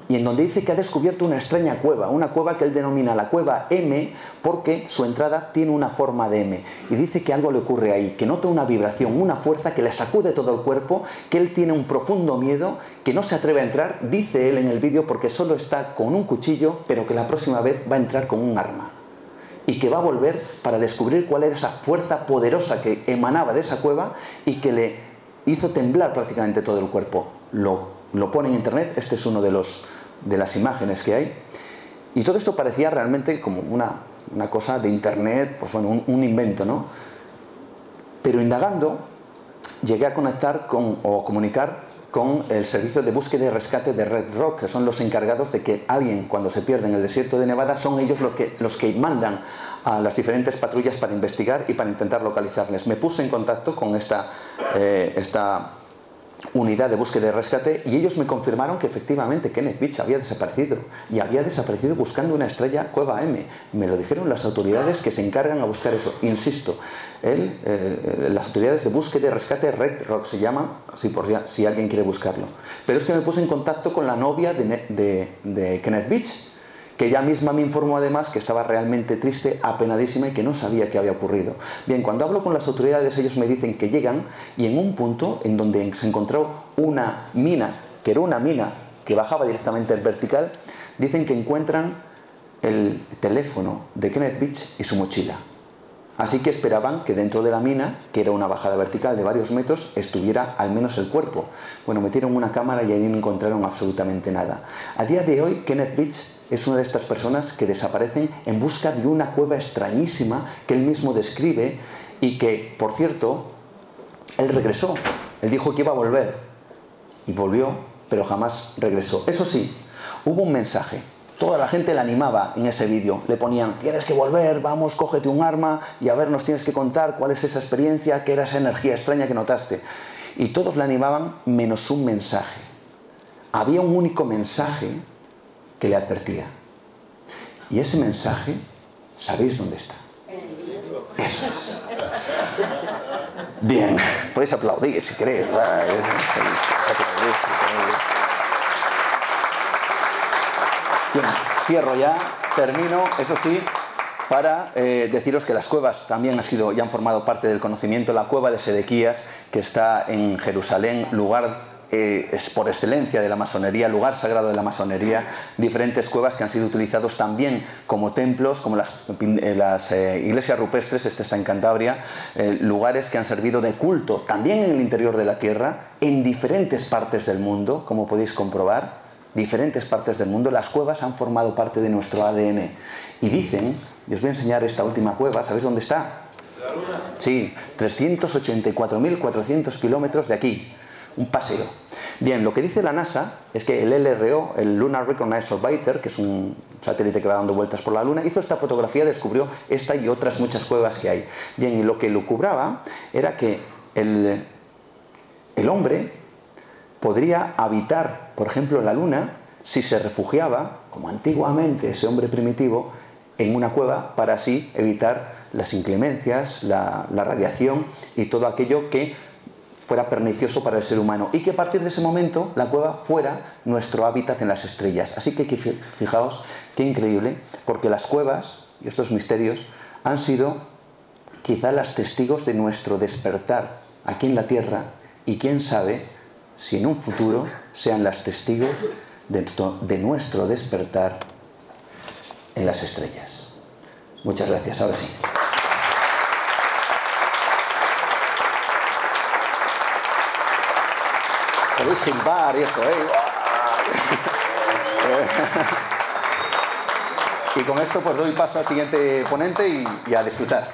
y en donde dice que ha descubierto una extraña cueva, una cueva que él denomina la cueva M porque su entrada tiene una forma de M. Y dice que algo le ocurre ahí, que nota una vibración, una fuerza que le sacude todo el cuerpo, que él tiene un profundo miedo, que no se atreve a entrar, dice él en el vídeo, porque solo está con un cuchillo, pero que la próxima vez va a entrar con un arma. y que va a volver para descubrir cuál era esa fuerza poderosa que emanaba de esa cueva y que le hizo temblar prácticamente todo el cuerpo. Lo pone en internet, este es uno de las imágenes que hay, y todo esto parecía realmente como una cosa de internet, pues bueno, un invento, ¿no? Pero indagando llegué a conectar o comunicar con el servicio de búsqueda y rescate de Red Rock, que son los encargados de que alguien, cuando se pierde en el desierto de Nevada, son ellos los que mandan a las diferentes patrullas para investigar y para intentar localizarles. Me puse en contacto con esta unidad de búsqueda y rescate y ellos me confirmaron que efectivamente Kenneth Beach había desaparecido, y había desaparecido buscando una estrella Cueva M. Me lo dijeron las autoridades que se encargan a buscar eso. Insisto, las autoridades de búsqueda y rescate Red Rock se llaman, si alguien quiere buscarlo. Pero es que me puse en contacto con la novia de Kenneth Beach, que ella misma me informó además que estaba realmente triste, apenadísima y que no sabía qué había ocurrido. Bien, cuando hablo con las autoridades, ellos me dicen que llegan y en un punto en donde se encontró una mina, que era una mina que bajaba directamente en vertical, dicen que encuentran el teléfono de Kenneth Beach y su mochila. Así que esperaban que dentro de la mina, que era una bajada vertical de varios metros, estuviera al menos el cuerpo. Bueno, metieron una cámara y ahí no encontraron absolutamente nada. A día de hoy, Kenneth Beach es una de estas personas que desaparecen en busca de una cueva extrañísima que él mismo describe y que, por cierto, él regresó. Él dijo que iba a volver y volvió, pero jamás regresó. Eso sí, hubo un mensaje. Toda la gente le animaba en ese vídeo. Le ponían, tienes que volver, vamos, cógete un arma y a ver, nos tienes que contar cuál es esa experiencia, qué era esa energía extraña que notaste. Y todos le animaban menos un mensaje. Había un único mensaje que le advertía. Y ese mensaje, ¿sabéis dónde está? Eso es. Bien, podéis aplaudir si queréis. Bien, cierro ya, termino, eso sí, para deciros que las cuevas también han formado parte del conocimiento. La cueva de Sedequías, que está en Jerusalén, lugar es por excelencia de la masonería, lugar sagrado de la masonería, diferentes cuevas que han sido utilizados también como templos, como las iglesias rupestres, esta está en Cantabria, lugares que han servido de culto también en el interior de la tierra, en diferentes partes del mundo, como podéis comprobar. Diferentes partes del mundo, las cuevas han formado parte de nuestro ADN. Y dicen, y os voy a enseñar esta última cueva, ¿sabéis dónde está? ¿La Luna? Sí, 384.400 kilómetros de aquí. Un paseo. Bien, lo que dice la NASA es que el LRO, el Lunar Recognized Orbiter, que es un satélite que va dando vueltas por la Luna, hizo esta fotografía, descubrió esta y otras muchas cuevas que hay. Bien, y lo que lucubraba era que el hombre podría habitar, por ejemplo, la Luna si se refugiaba, como antiguamente ese hombre primitivo, en una cueva para así evitar las inclemencias, la radiación y todo aquello que fuera pernicioso para el ser humano, y que a partir de ese momento la cueva fuera nuestro hábitat en las estrellas. Así que fijaos qué increíble, porque las cuevas y estos misterios han sido quizá las testigos de nuestro despertar aquí en la Tierra, y quién sabe si en un futuro sean las testigos de nuestro despertar en las estrellas. Muchas gracias, ahora sí. Podéis silbar y eso, Y con esto pues doy paso al siguiente ponente y a disfrutar.